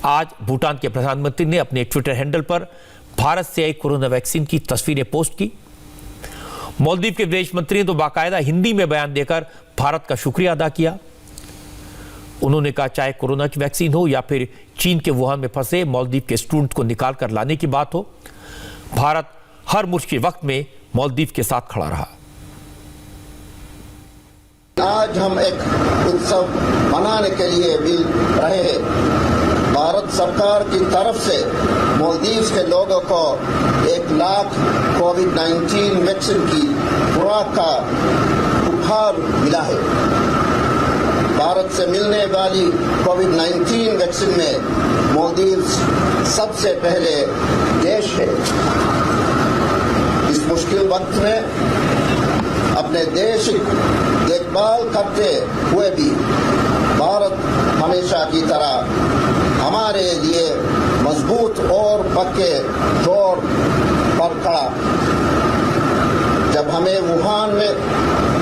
आज भूटान के प्रधानमंत्री ने अपने ट्विटर हैंडल पर भारत से आई कोरोना वैक्सीन की तस्वीरें पोस्ट की। मालदीव के विदेश मंत्री ने तो बाकायदा हिंदी में बयान देकर भारत का शुक्रिया अदा किया। उन्होंने कहा, चाहे कोरोना की वैक्सीन हो या फिर चीन के वुहान में फंसे मालदीव के स्टूडेंट को निकाल कर लाने की बात हो, भारत हर मुश्किल वक्त में मालदीव के साथ खड़ा रहा। आज हम एक उत्सव मनाने के लिए मिल रहे हैं। भारत सरकार की तरफ से मालदीव के लोगों को 1 लाख कोविड-19 वैक्सीन की खुराक का उपहार मिला है। भारत से मिलने वाली कोविड-19 वैक्सीन में मालदीव सबसे पहले देश है। इस मुश्किल वक्त में अपने देश देखभाल करते हुए भी भारत हमेशा की तरह हमारे लिए मजबूत और पक्के तौर पर खड़ा। जब हमें वुहान में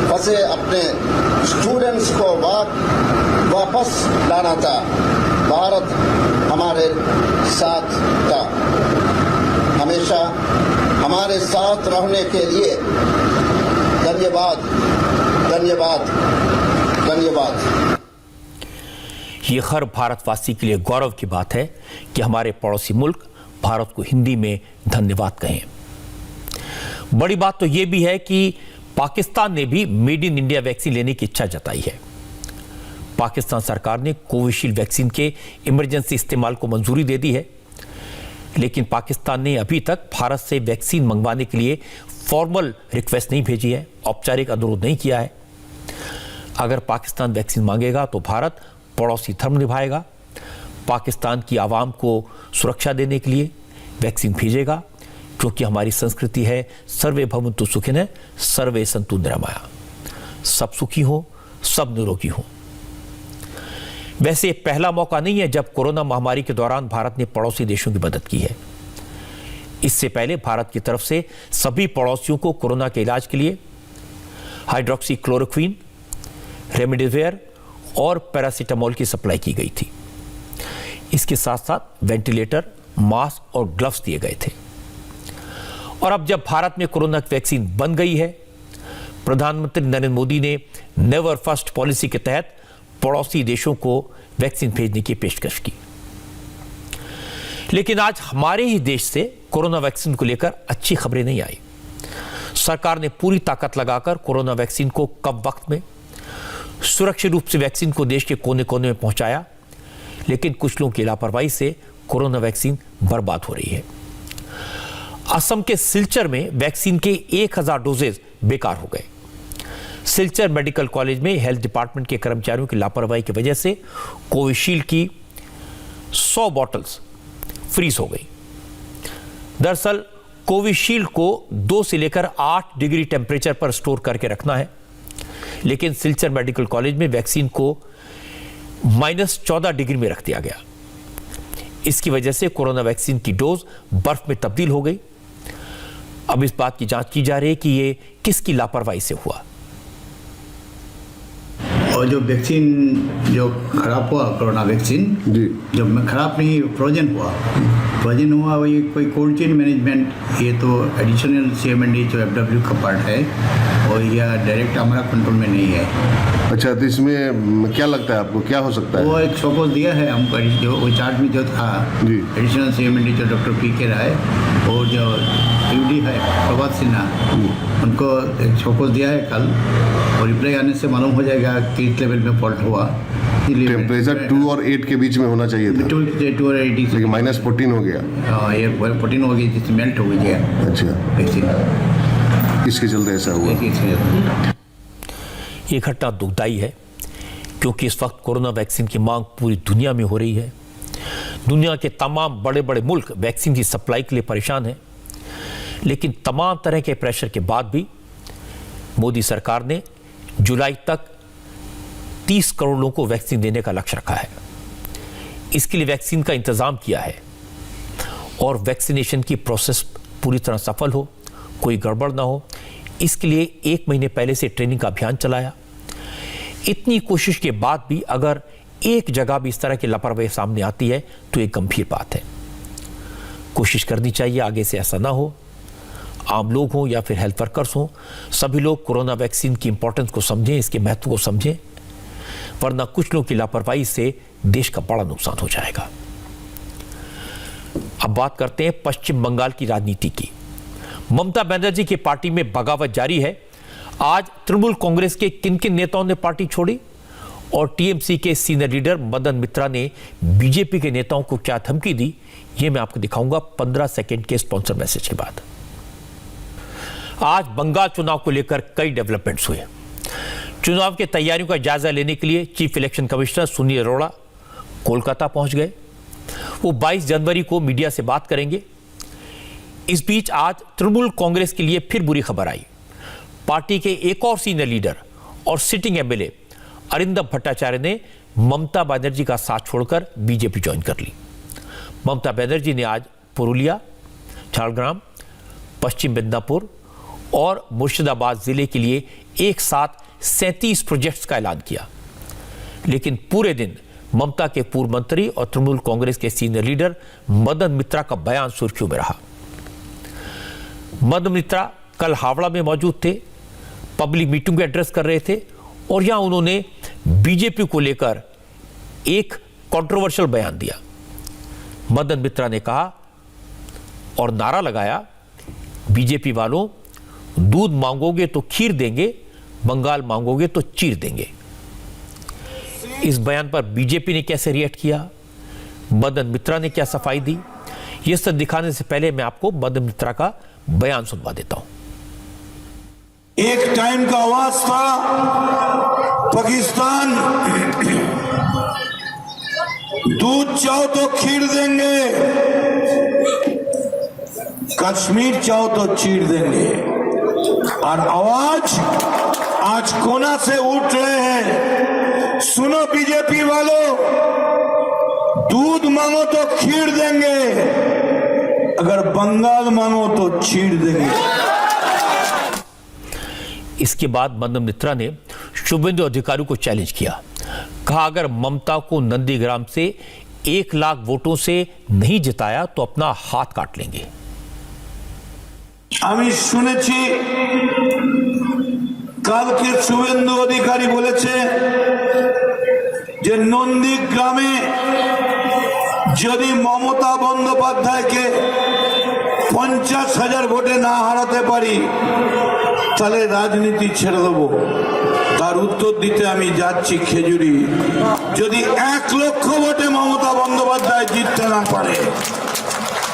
फंसे अपने स्टूडेंट्स को वापस लाना था, भारत हमारे साथ था। हमेशा हमारे साथ रहने के लिए धन्यवाद, धन्यवाद, धन्यवाद। ये हर भारतवासी के लिए गौरव की बात है कि हमारे पड़ोसी मुल्क भारत को हिंदी में धन्यवाद कहें। बड़ी बात तो यह भी है कि पाकिस्तान ने भी मेड इन इंडिया वैक्सीन लेने की इच्छा जताई है। पाकिस्तान सरकार ने कोविशील्ड वैक्सीन के इमरजेंसी इस्तेमाल को मंजूरी दे दी है, लेकिन पाकिस्तान ने अभी तक भारत से वैक्सीन मंगवाने के लिए फॉर्मल रिक्वेस्ट नहीं भेजी है, औपचारिक अनुरोध नहीं किया है। अगर पाकिस्तान वैक्सीन मांगेगा तो भारत पड़ोसी धर्म निभाएगा, पाकिस्तान की आवाम को सुरक्षा देने के लिए वैक्सीन भेजेगा, क्योंकि हमारी संस्कृति है सर्वे भवन्तु सुखिनः सर्वे सन्तु निरामया। सब सुखी हो, सब निरोगी हो। वैसे पहला मौका नहीं है जब कोरोना महामारी के दौरान भारत ने पड़ोसी देशों की मदद की है। इससे पहले भारत की तरफ से सभी पड़ोसियों को कोरोना के इलाज के लिए हाइड्रोक्सी क्लोरोक्विन, रेमडेसिविर और पैरासीटामोल की सप्लाई की गई थी। इसके साथ साथ वेंटिलेटर, मास्क और ग्लव्स दिए गए थे। और अब जब भारत में कोरोना की वैक्सीन बन गई है, प्रधानमंत्री नरेंद्र मोदी ने नेवर फर्स्ट पॉलिसी के तहत पड़ोसी देशों को वैक्सीन भेजने की पेशकश की। लेकिन आज हमारे ही देश से कोरोना वैक्सीन को लेकर अच्छी खबरें नहीं आई। सरकार ने पूरी ताकत लगाकर कोरोना वैक्सीन को कम वक्त में सुरक्षित रूप से वैक्सीन को देश के कोने कोने में पहुंचाया, लेकिन कुछ लोगों की लापरवाही से कोरोना वैक्सीन बर्बाद हो रही है। असम के सिलचर में वैक्सीन के 1000 डोजेज बेकार हो गए। सिलचर मेडिकल कॉलेज में हेल्थ डिपार्टमेंट के कर्मचारियों की लापरवाही की वजह से कोविशील्ड की 100 बॉटल्स फ्रीज हो गई। दरअसल कोविशील्ड को 2 से लेकर 8 डिग्री टेम्परेचर पर स्टोर करके रखना है, लेकिन सिलचर मेडिकल कॉलेज में वैक्सीन को -14 डिग्री में रख दिया गया। इसकी वजह से कोरोना वैक्सीन की डोज बर्फ में तब्दील हो गई। अब इस बात की जांच की जा रही है कि ये किसकी लापरवाही से हुआ। और जो वैक्सीन जो खराब हुआ, कोरोना वैक्सीन जब खराब नहीं फ्रोजन हुआ ये कोई कोल्ड चेन मैनेजमेंट, ये तो एडिशनल CMND जो FW का पार्ट है और यह डायरेक्ट हमारा कंट्रोल में नहीं है। अच्छा, तो इसमें क्या लगता है आपको, क्या हो सकता है? वो एक सपोज दिया है हमको, जो वो चार्ट में जो था एडिशनल CMND जो डॉक्टर PK राय और जो UD है प्रभात सिन्हा, उनको एक सपोज दिया है कल, और रिप्लाई आने से मालूम हो जाएगा किस लेवल में फॉल्ट हुआ। टेम्परेचर 2 और 8 के बीच में होना चाहिए था। 2 और 8 लेकिन -14 हो गया। हाँ, ये 14 हो गई, जिससे मेल्ट हो गया। अच्छा, इसके चलते ऐसा हुआ। ये घटना दुखदाई है, क्योंकि इस वक्त कोरोना वैक्सीन की मांग पूरी दुनिया में हो रही है। दुनिया के तमाम बड़े बड़े मुल्क वैक्सीन की सप्लाई के लिए परेशान हैं, लेकिन तमाम तरह के प्रेशर के बाद भी मोदी सरकार ने जुलाई तक 30 करोड़ लोगों को वैक्सीन देने का लक्ष्य रखा है। इसके लिए वैक्सीन का इंतजाम किया है और वैक्सीनेशन की प्रोसेस पूरी तरह सफल हो, कोई गड़बड़ ना हो, इसके लिए 1 महीने पहले से ट्रेनिंग का अभियान चलाया। इतनी कोशिश के बाद भी अगर एक जगह भी इस तरह की लापरवाही सामने आती है तो एक गंभीर बात है। कोशिश करनी चाहिए आगे से ऐसा ना हो। आम लोग हों या फिर हेल्थ वर्कर्स हों, सभी लोग कोरोना वैक्सीन की इंपॉर्टेंस को समझें, इसके महत्व को समझें, वरना कुछ लोगों की लापरवाही से देश का बड़ा नुकसान हो जाएगा। अब बात करते हैं पश्चिम बंगाल की राजनीति की। ममता बनर्जी की पार्टी में बगावत जारी है। आज तृणमूल कांग्रेस के किन किन नेताओं ने पार्टी छोड़ी और टीएमसी के सीनियर लीडर मदन मित्रा ने बीजेपी के नेताओं को क्या धमकी दी, यह मैं आपको दिखाऊंगा 15 सेकंड के स्पॉन्सर मैसेज के बाद। आज बंगाल चुनाव को लेकर कई डेवलपमेंट्स हुए। चुनाव की तैयारियों का जायजा लेने के लिए chief election commissioner Sunil Arora Kolkata पहुंच गए। वो 22 जनवरी को मीडिया से बात करेंगे। इस बीच आज तृणमूल कांग्रेस के लिए फिर बुरी खबर आई। पार्टी के एक और सीनियर लीडर और सिटिंग एमएलए अरिंदम भट्टाचार्य ने ममता बनर्जी का साथ छोड़कर बीजेपी ज्वाइन कर ली। ममता बनर्जी ने आज पुरुलिया, झारग्राम, पश्चिम मिदनापुर और मुर्शिदाबाद जिले के लिए एक साथ 37 प्रोजेक्ट्स का ऐलान किया। लेकिन पूरे दिन ममता के पूर्व मंत्री और तृणमूल कांग्रेस के सीनियर लीडर मदन मित्रा का बयान सुर्खियों में रहा। मदन मित्रा कल हावड़ा में मौजूद थे, पब्लिक मीटिंग को एड्रेस कर रहे थे और यहां उन्होंने बीजेपी को लेकर एक कंट्रोवर्शियल बयान दिया। मदन मित्रा ने कहा और नारा लगाया, बीजेपी वालों, दूध मांगोगे तो खीर देंगे, बंगाल मांगोगे तो चीर देंगे। इस बयान पर बीजेपी ने कैसे रिएक्ट किया, मदन मित्रा ने क्या सफाई दी, यह सब दिखाने से पहले मैं आपको मदन मित्रा का बयान सुनवा देता हूं। एक टाइम का आवाज था पाकिस्तान, दूध चाहो तो खीर देंगे, कश्मीर चाहो तो चीर देंगे। और आवाज आज कोना से उठ रहे हैं, सुनो बीजेपी वालों, दूध मांगो तो खीर देंगे, अगर बंगाल मांगो तो चीर देंगे। इसके बाद मदन मित्रा ने शुभेंदु अधिकारी को चैलेंज किया। कहा अगर ममता को नंदीग्राम से 1 लाख वोटों से नहीं जिताया तो अपना हाथ काट लेंगे। আমি শুনেছি কালকে শুভেন্দু অধিকারী বলেছে যে নন্দীগ্রামে যদি মমতা বন্দ্যোপাধ্যায়কে 50,000 ভোটে না হারাতে পারি তাহলে রাজনীতি ছেড়ে দেবো। তার উত্তর দিতে আমি যাচ্ছি খেজুরি, যদি 1 লক্ষ ভোটে মমতা বন্দ্যোপাধ্যায় জিততে না পারে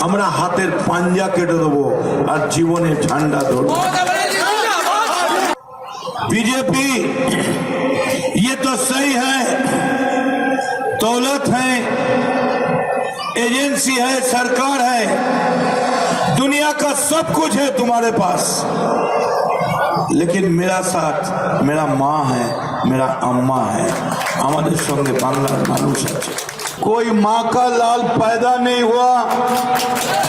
আমরা হাতের পাঞ্জা কেটে দেবো আর জীবনে ঠান্ডা ধরবো। बीजेपी ये तो सही है, दौलत है, एजेंसी है, सरकार है, दुनिया का सब कुछ है तुम्हारे पास, लेकिन मेरा साथ मेरा माँ है, मेरा अम्मा है, हमारे संगे बांग्लार मानुष है। कोई माँ का लाल पैदा नहीं हुआ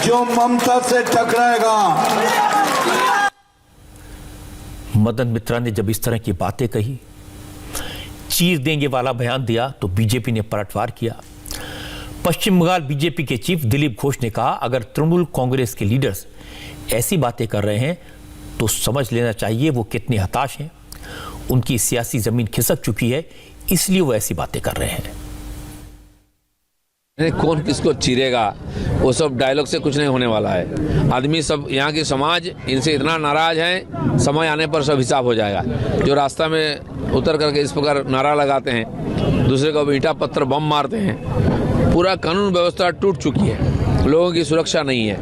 जो ममता से टकराएगा। मदन मित्रा ने जब इस तरह की बातें कही, चीर देंगे वाला बयान दिया, तो बीजेपी ने पलटवार किया। पश्चिम बंगाल बीजेपी के चीफ दिलीप घोष ने कहा अगर तृणमूल कांग्रेस के लीडर्स ऐसी बातें कर रहे हैं तो समझ लेना चाहिए वो कितने हताश हैं। उनकी सियासी जमीन खिसक चुकी है, इसलिए वो ऐसी बातें कर रहे हैं। कौन किसको चीरेगा, वो सब डायलॉग से कुछ नहीं होने वाला है। आदमी सब, यहाँ की समाज इनसे इतना नाराज है, समय आने पर सब हिसाब हो जाएगा। जो रास्ता में उतर करके इस प्रकार नारा लगाते हैं, दूसरे को ईंटा पत्थर बम मारते हैं, पूरा कानून व्यवस्था टूट चुकी है, लोगों की सुरक्षा नहीं है,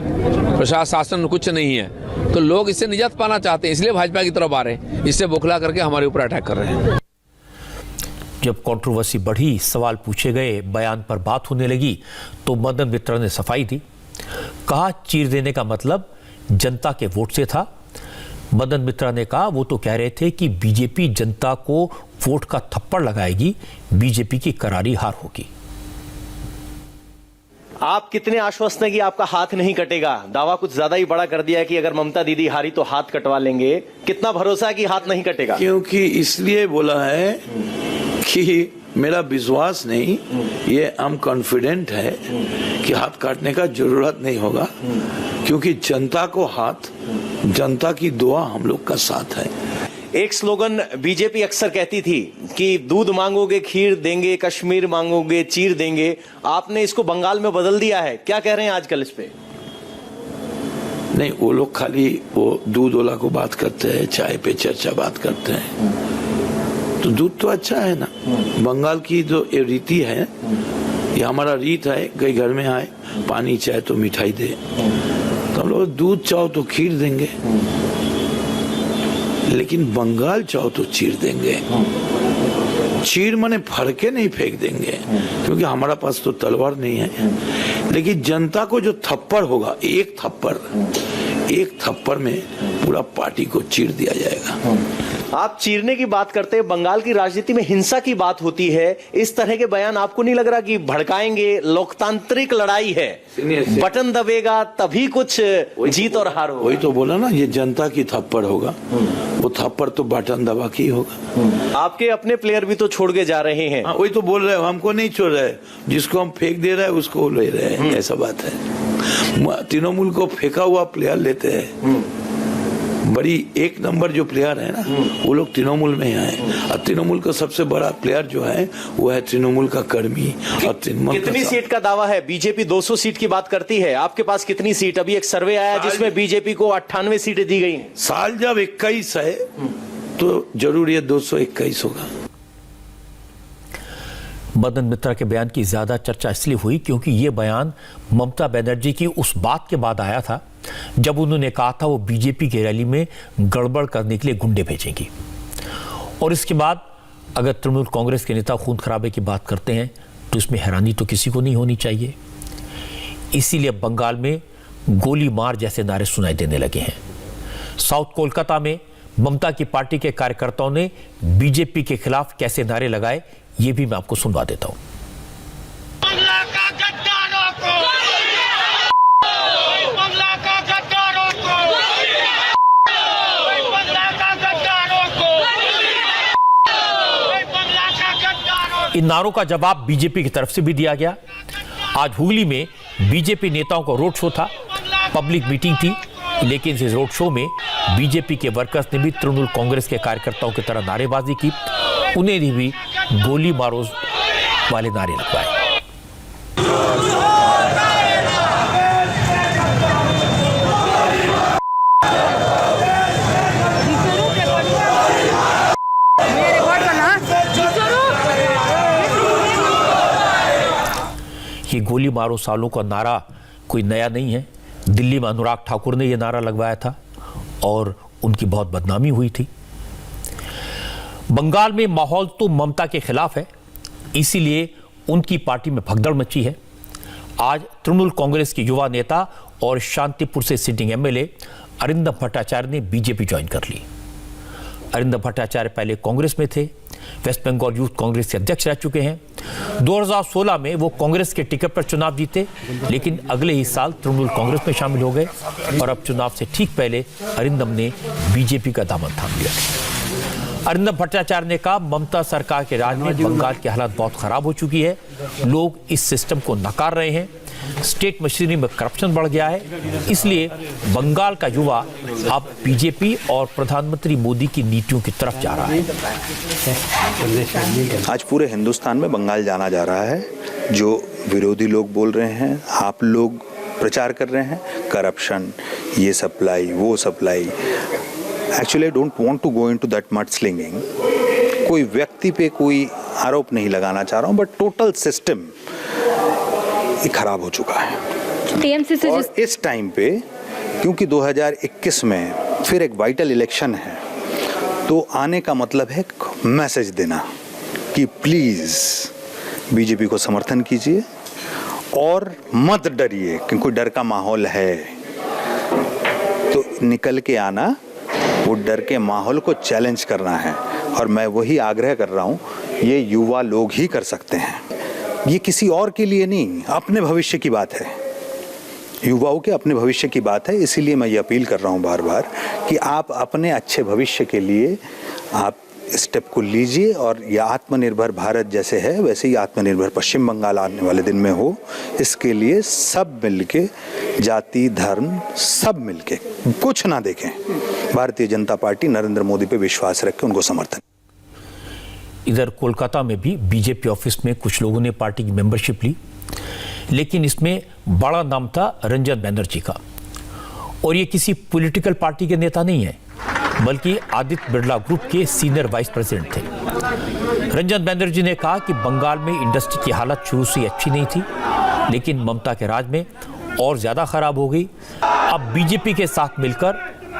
प्रशासन कुछ नहीं है, तो लोग इससे निजात पाना चाहते हैं, इसलिए भाजपा की तरफ आ रहे हैं, इससे बौखला करके हमारे ऊपर अटैक कर रहे हैं। जब कंट्रोवर्सी बढ़ी, सवाल पूछे गए, बयान पर बात होने लगी, तो मदन मित्रा ने सफाई दी। कहा चीर देने का मतलब जनता के वोट से था। मदन मित्रा ने कहा वो तो कह रहे थे कि बीजेपी जनता को वोट का थप्पड़ लगाएगी, बीजेपी की करारी हार होगी। आप कितने आश्वस्त हैं कि आपका हाथ नहीं कटेगा? दावा कुछ ज्यादा ही बड़ा कर दिया है कि अगर ममता दीदी हारी तो हाथ कटवा लेंगे। कितना भरोसा है कि हाथ नहीं कटेगा? क्योंकि इसलिए बोला है कि मेरा विश्वास नहीं, ये हम कॉन्फिडेंट है कि हाथ काटने का जरूरत नहीं होगा, क्योंकि जनता को हाथ, जनता की दुआ हम लोग का साथ है। एक स्लोगन बीजेपी अक्सर कहती थी कि दूध मांगोगे खीर देंगे, कश्मीर मांगोगे चीर देंगे। आपने इसको बंगाल में बदल दिया है, क्या कह रहे हैं आजकल इस पे? नहीं, वो लोग खाली वो दूध वाला को बात करते हैं, चाय पे चर्चा बात करते हैं। तो दूध तो अच्छा है ना। बंगाल की जो ये रीति है, ये हमारा रीत है, कई घर में आए पानी चाय तो मिठाई दे, तो हम लोग दूध चाहो तो खीर देंगे, लेकिन बंगाल चाहो तो चीर देंगे। चीर माने फड़के नहीं फेंक देंगे, क्योंकि हमारा पास तो तलवार नहीं है, लेकिन जनता को जो थप्पड़ होगा, एक थप्पड़ में पूरा पार्टी को चीर दिया जाएगा। आप चीरने की बात करते हैं, बंगाल की राजनीति में हिंसा की बात होती है। इस तरह के बयान आपको नहीं लग रहा कि भड़काएंगे? लोकतांत्रिक लड़ाई है, बटन दबेगा तभी कुछ जीत और हार होगा। वही तो बोला ना, ये जनता की थप्पड़ होगा, वो थप्पड़ तो बटन दबा के ही होगा। आपके अपने प्लेयर भी तो छोड़ के जा रहे हैं। वही तो बोल रहे हो, हमको नहीं छोड़ रहे, जिसको हम फेंक दे रहे हैं उसको ले रहे हैं, ऐसा बात है। तृणमूल को फेंका हुआ प्लेयर लेते हैं, बड़ी एक नंबर जो प्लेयर है ना, वो लोग तृणमूल में आए, और तृणमूल का सबसे बड़ा प्लेयर जो है वो है तृणमूल का कर्मी। और कितनी सीट का दावा है? बीजेपी 200 सीट की बात करती है, आपके पास कितनी सीट? अभी एक सर्वे आया जिसमें बीजेपी को 98 सीटें दी गई। साल जब 21 है तो जरूर ये 221 होगा। मदन मित्रा के बयान की ज्यादा चर्चा इसलिए हुई क्योंकि यह बयान ममता बनर्जी की उस बात के बाद आया था जब उन्होंने कहा था वो बीजेपी की रैली में गड़बड़ करने के लिए गुंडे भेजेंगी। और इसके बाद अगर तृणमूल कांग्रेस के नेता खून खराबे की बात करते हैं तो इसमें हैरानी तो किसी को नहीं होनी चाहिए। इसीलिए बंगाल में गोली मार जैसे नारे सुनाई देने लगे हैं। साउथ कोलकाता में ममता की पार्टी के कार्यकर्ताओं ने बीजेपी के खिलाफ कैसे नारे लगाए, ये भी मैं आपको सुनवा देता हूं। इन नारों का जवाब बीजेपी की तरफ से भी दिया गया। आज हुगली में बीजेपी नेताओं का रोड शो था, पब्लिक मीटिंग थी, लेकिन इस रोड शो में बीजेपी के वर्कर्स ने भी तृणमूल कांग्रेस के कार्यकर्ताओं की तरह नारेबाजी की, उन्हें भी गोली मारो वाले नारे लगवाए। ये गोली मारो सालों का नारा कोई नया नहीं है। दिल्ली में अनुराग ठाकुर ने यह नारा लगवाया था और उनकी बहुत बदनामी हुई थी। बंगाल में माहौल तो ममता के खिलाफ है, इसीलिए उनकी पार्टी में भगदड़ मची है। आज तृणमूल कांग्रेस के युवा नेता और शांतिपुर से सिटिंग एमएलए अरिंदम भट्टाचार्य ने बीजेपी ज्वाइन कर ली। अरिंदम भट्टाचार्य पहले कांग्रेस में थे, वेस्ट बंगाल यूथ कांग्रेस के अध्यक्ष रह चुके हैं। 2016 में वो कांग्रेस के टिकट पर चुनाव जीते, लेकिन अगले ही साल तृणमूल कांग्रेस में शामिल हो गए और अब चुनाव से ठीक पहले अरिंदम ने बीजेपी का दामन थाम लिया। अरिंदम भट्टाचार्य ने कहा, ममता सरकार के राज में बंगाल की हालत बहुत खराब हो चुकी है, लोग इस सिस्टम को नकार रहे हैं, स्टेट मशीनरी में करप्शन बढ़ गया है, इसलिए बंगाल का युवा अब बीजेपी और प्रधानमंत्री मोदी की नीतियों की तरफ जा रहा है। आज पूरे हिंदुस्तान में बंगाल जाना जा रहा है। जो विरोधी लोग बोल रहे हैं, आप लोग प्रचार कर रहे हैं, करप्शन, ये सप्लाई वो supply, actually I don't want to go into that mudslinging. कोई व्यक्ति पे कोई आरोप नहीं लगाना चाह रहा हूं, बट टोटल सिस्टम खराब हो चुका है। और इस टाइम पे क्योंकि 2021 में फिर एक वाइटल इलेक्शन है, तो आने का मतलब है मैसेज देना कि प्लीज बीजेपी को समर्थन कीजिए और मत डरिए, क्योंकि कोई डर का माहौल है तो निकल के आना, वो डर के माहौल को चैलेंज करना है। और मैं वही आग्रह कर रहा हूँ, ये युवा लोग ही कर सकते हैं, ये किसी और के लिए नहीं, अपने भविष्य की बात है, युवाओं के अपने भविष्य की बात है। इसीलिए मैं ये अपील कर रहा हूँ बार बार कि आप अपने अच्छे भविष्य के लिए आप स्टेप को लीजिए और यह आत्मनिर्भर भारत जैसे है वैसे ही आत्मनिर्भर पश्चिम बंगाल आने वाले दिन में हो। इसके लिए सब मिलके, जाति धर्म सब मिलके, कुछ ना देखें, भारतीय जनता पार्टी नरेंद्र मोदी पे विश्वास रख के उनको समर्थन। इधर कोलकाता में भी बीजेपी ऑफिस में कुछ लोगों ने पार्टी की मेंबरशिप ली, लेकिन इसमें बड़ा नाम था रंजन बैनर्जी का, और ये किसी पॉलिटिकल पार्टी के नेता नहीं है, बल्कि आदित्य बिरला ग्रुप के सीनियर वाइस प्रेसिडेंट थे। रंजन बैनर्जी ने कहा कि बंगाल में इंडस्ट्री की हालत शुरू से अच्छी नहीं थी, लेकिन ममता के राज में और ज्यादा खराब हो गई। अब बीजेपी के साथ मिलकर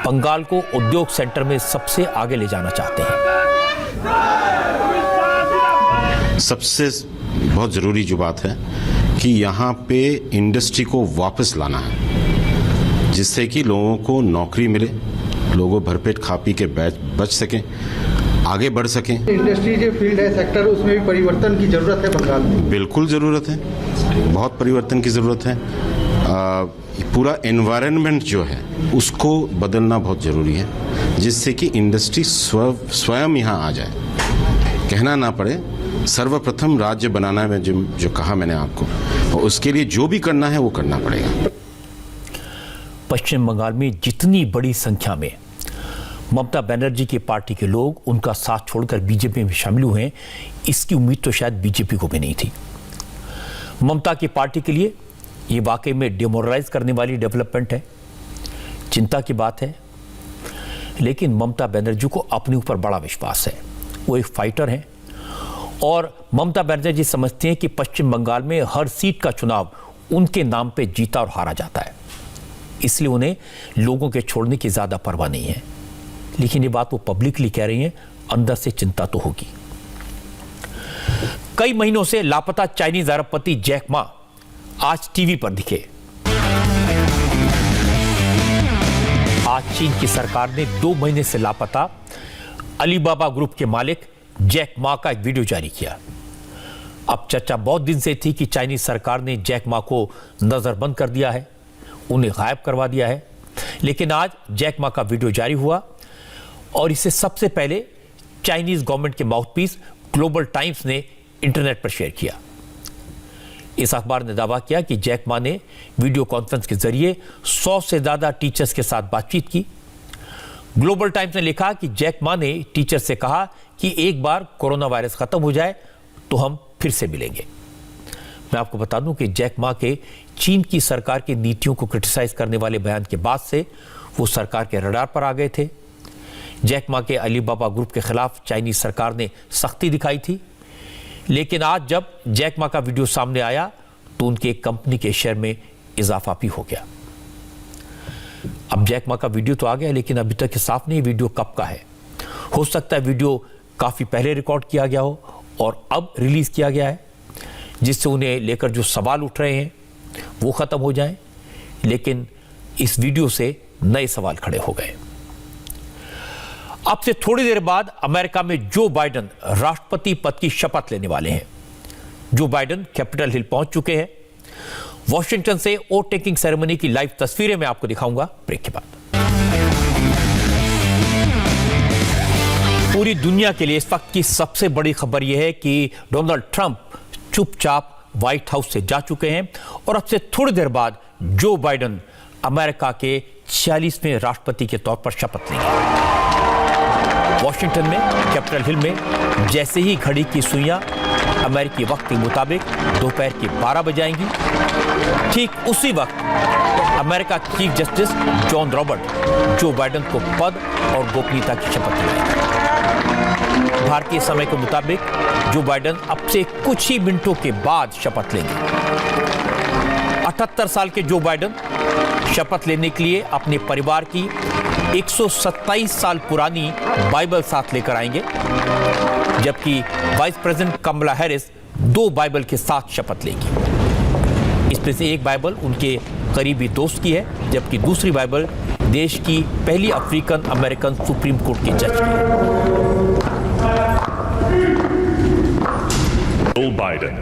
बंगाल को उद्योग सेंटर में सबसे आगे ले जाना चाहते हैं। सबसे बहुत ज़रूरी जो बात है कि यहाँ पे इंडस्ट्री को वापस लाना है, जिससे कि लोगों को नौकरी मिले, लोगों भरपेट खा पी के बच सकें, आगे बढ़ सकें। इंडस्ट्री जो फील्ड है, सेक्टर, उसमें भी परिवर्तन की ज़रूरत है बंगाल में। बिल्कुल ज़रूरत है, बहुत परिवर्तन की ज़रूरत है। पूरा एनवायरनमेंट जो है उसको बदलना बहुत ज़रूरी है, जिससे कि इंडस्ट्री स्वयं यहाँ आ जाए, कहना ना पड़े। सर्वप्रथम राज्य बनाना है, जो कहा मैंने आपको, और उसके लिए जो भी करना है वो करना पड़ेगा। पश्चिम बंगाल में जितनी बड़ी संख्या में ममता बनर्जी की पार्टी के लोग उनका साथ छोड़कर बीजेपी में शामिल हुए हैं, इसकी उम्मीद तो शायद बीजेपी को भी नहीं थी। ममता की पार्टी के लिए ये वाकई में डिमोरलाइज करने वाली डेवलपमेंट है, चिंता की बात है। लेकिन ममता बनर्जी को अपने ऊपर बड़ा विश्वास है, वो एक फाइटर हैं, और ममता बनर्जी समझते हैं कि पश्चिम बंगाल में हर सीट का चुनाव उनके नाम पे जीता और हारा जाता है, इसलिए उन्हें लोगों के छोड़ने की ज्यादा परवाह नहीं है। लेकिन ये बात वो पब्लिकली कह रही हैं, अंदर से चिंता तो होगी। कई महीनों से लापता चाइनीज अरबपति जैक मा आज टीवी पर दिखे। आज चीन की सरकार ने 2 महीने से लापता अलीबाबा ग्रुप के मालिक जैक मा का एक वीडियो जारी किया। अब चर्चा बहुत दिन से थी कि चाइनीज सरकार ने जैक मा को नजरबंद कर दिया है, उन्हें गायब करवा दिया है। लेकिन आज जैक मा का वीडियो जारी हुआ और इसे सबसे पहले चाइनीज गवर्नमेंट के माउथपीस ग्लोबल टाइम्स ने इंटरनेट पर शेयर किया। इस अखबार ने दावा किया कि जैक मा ने वीडियो कॉन्फ्रेंस के जरिए 100 से ज्यादा टीचर्स के साथ बातचीत की। ग्लोबल टाइम्स ने लिखा कि जैक मा ने टीचर से कहा कि एक बार कोरोना वायरस खत्म हो जाए तो हम फिर से मिलेंगे। मैं आपको बता दूं कि जैक मा के चीन की सरकार की नीतियों को क्रिटिसाइज करने वाले बयान के बाद से वो सरकार के रडार पर आ गए थे। जैक मा के अलीबाबा ग्रुप के खिलाफ चाइनीज सरकार ने सख्ती दिखाई थी, लेकिन आज जब जैक मा का वीडियो सामने आया तो उनके कंपनी के शेयर में इजाफा भी हो गया। अब जैक मा का वीडियो तो आ गया, लेकिन अभी तक साफ नहीं वीडियो कब का है। हो सकता है वीडियो काफी पहले रिकॉर्ड किया गया हो और अब रिलीज किया गया है, जिससे उन्हें लेकर जो सवाल उठ रहे हैं वो खत्म हो जाएं। लेकिन इस वीडियो से नए सवाल खड़े हो गए। अब से थोड़ी देर बाद अमेरिका में जो बाइडेन राष्ट्रपति पद की शपथ लेने वाले हैं। जो बाइडेन कैपिटल हिल पहुंच चुके हैं। वॉशिंगटन से ओथ टेकिंग सेरेमनी की लाइव तस्वीरें मैं आपको दिखाऊंगा ब्रेक के बाद। पूरी दुनिया के लिए इस वक्त की सबसे बड़ी खबर यह है कि डोनाल्ड ट्रंप चुपचाप व्हाइट हाउस से जा चुके हैं और अब से थोड़ी देर बाद जो बाइडेन अमेरिका के 46वें राष्ट्रपति के तौर पर शपथ लेंगे। वॉशिंगटन में कैपिटल हिल में जैसे ही घड़ी की सुइयां अमेरिकी वक्त के मुताबिक दोपहर के 12 बजे आएंगी, ठीक उसी वक्त अमेरिका के chief justice John Robert Joe Biden को पद और गोपनीयता की शपथ दिलाएंगे। भारतीय समय के मुताबिक जो बाइडेन अब से कुछ ही मिनटों के बाद शपथ लेंगे। 78 साल के जो बाइडेन शपथ लेने के लिए अपने परिवार की 127 साल पुरानी बाइबल साथ लेकर आएंगे, जबकि vice president Kamala Harris 2 Bible के साथ शपथ लेंगी। इसमें से एक बाइबल उनके करीबी दोस्त की है, जबकि दूसरी बाइबल देश की पहली अफ्रीकन अमेरिकन सुप्रीम कोर्ट के जज की है। Joe Biden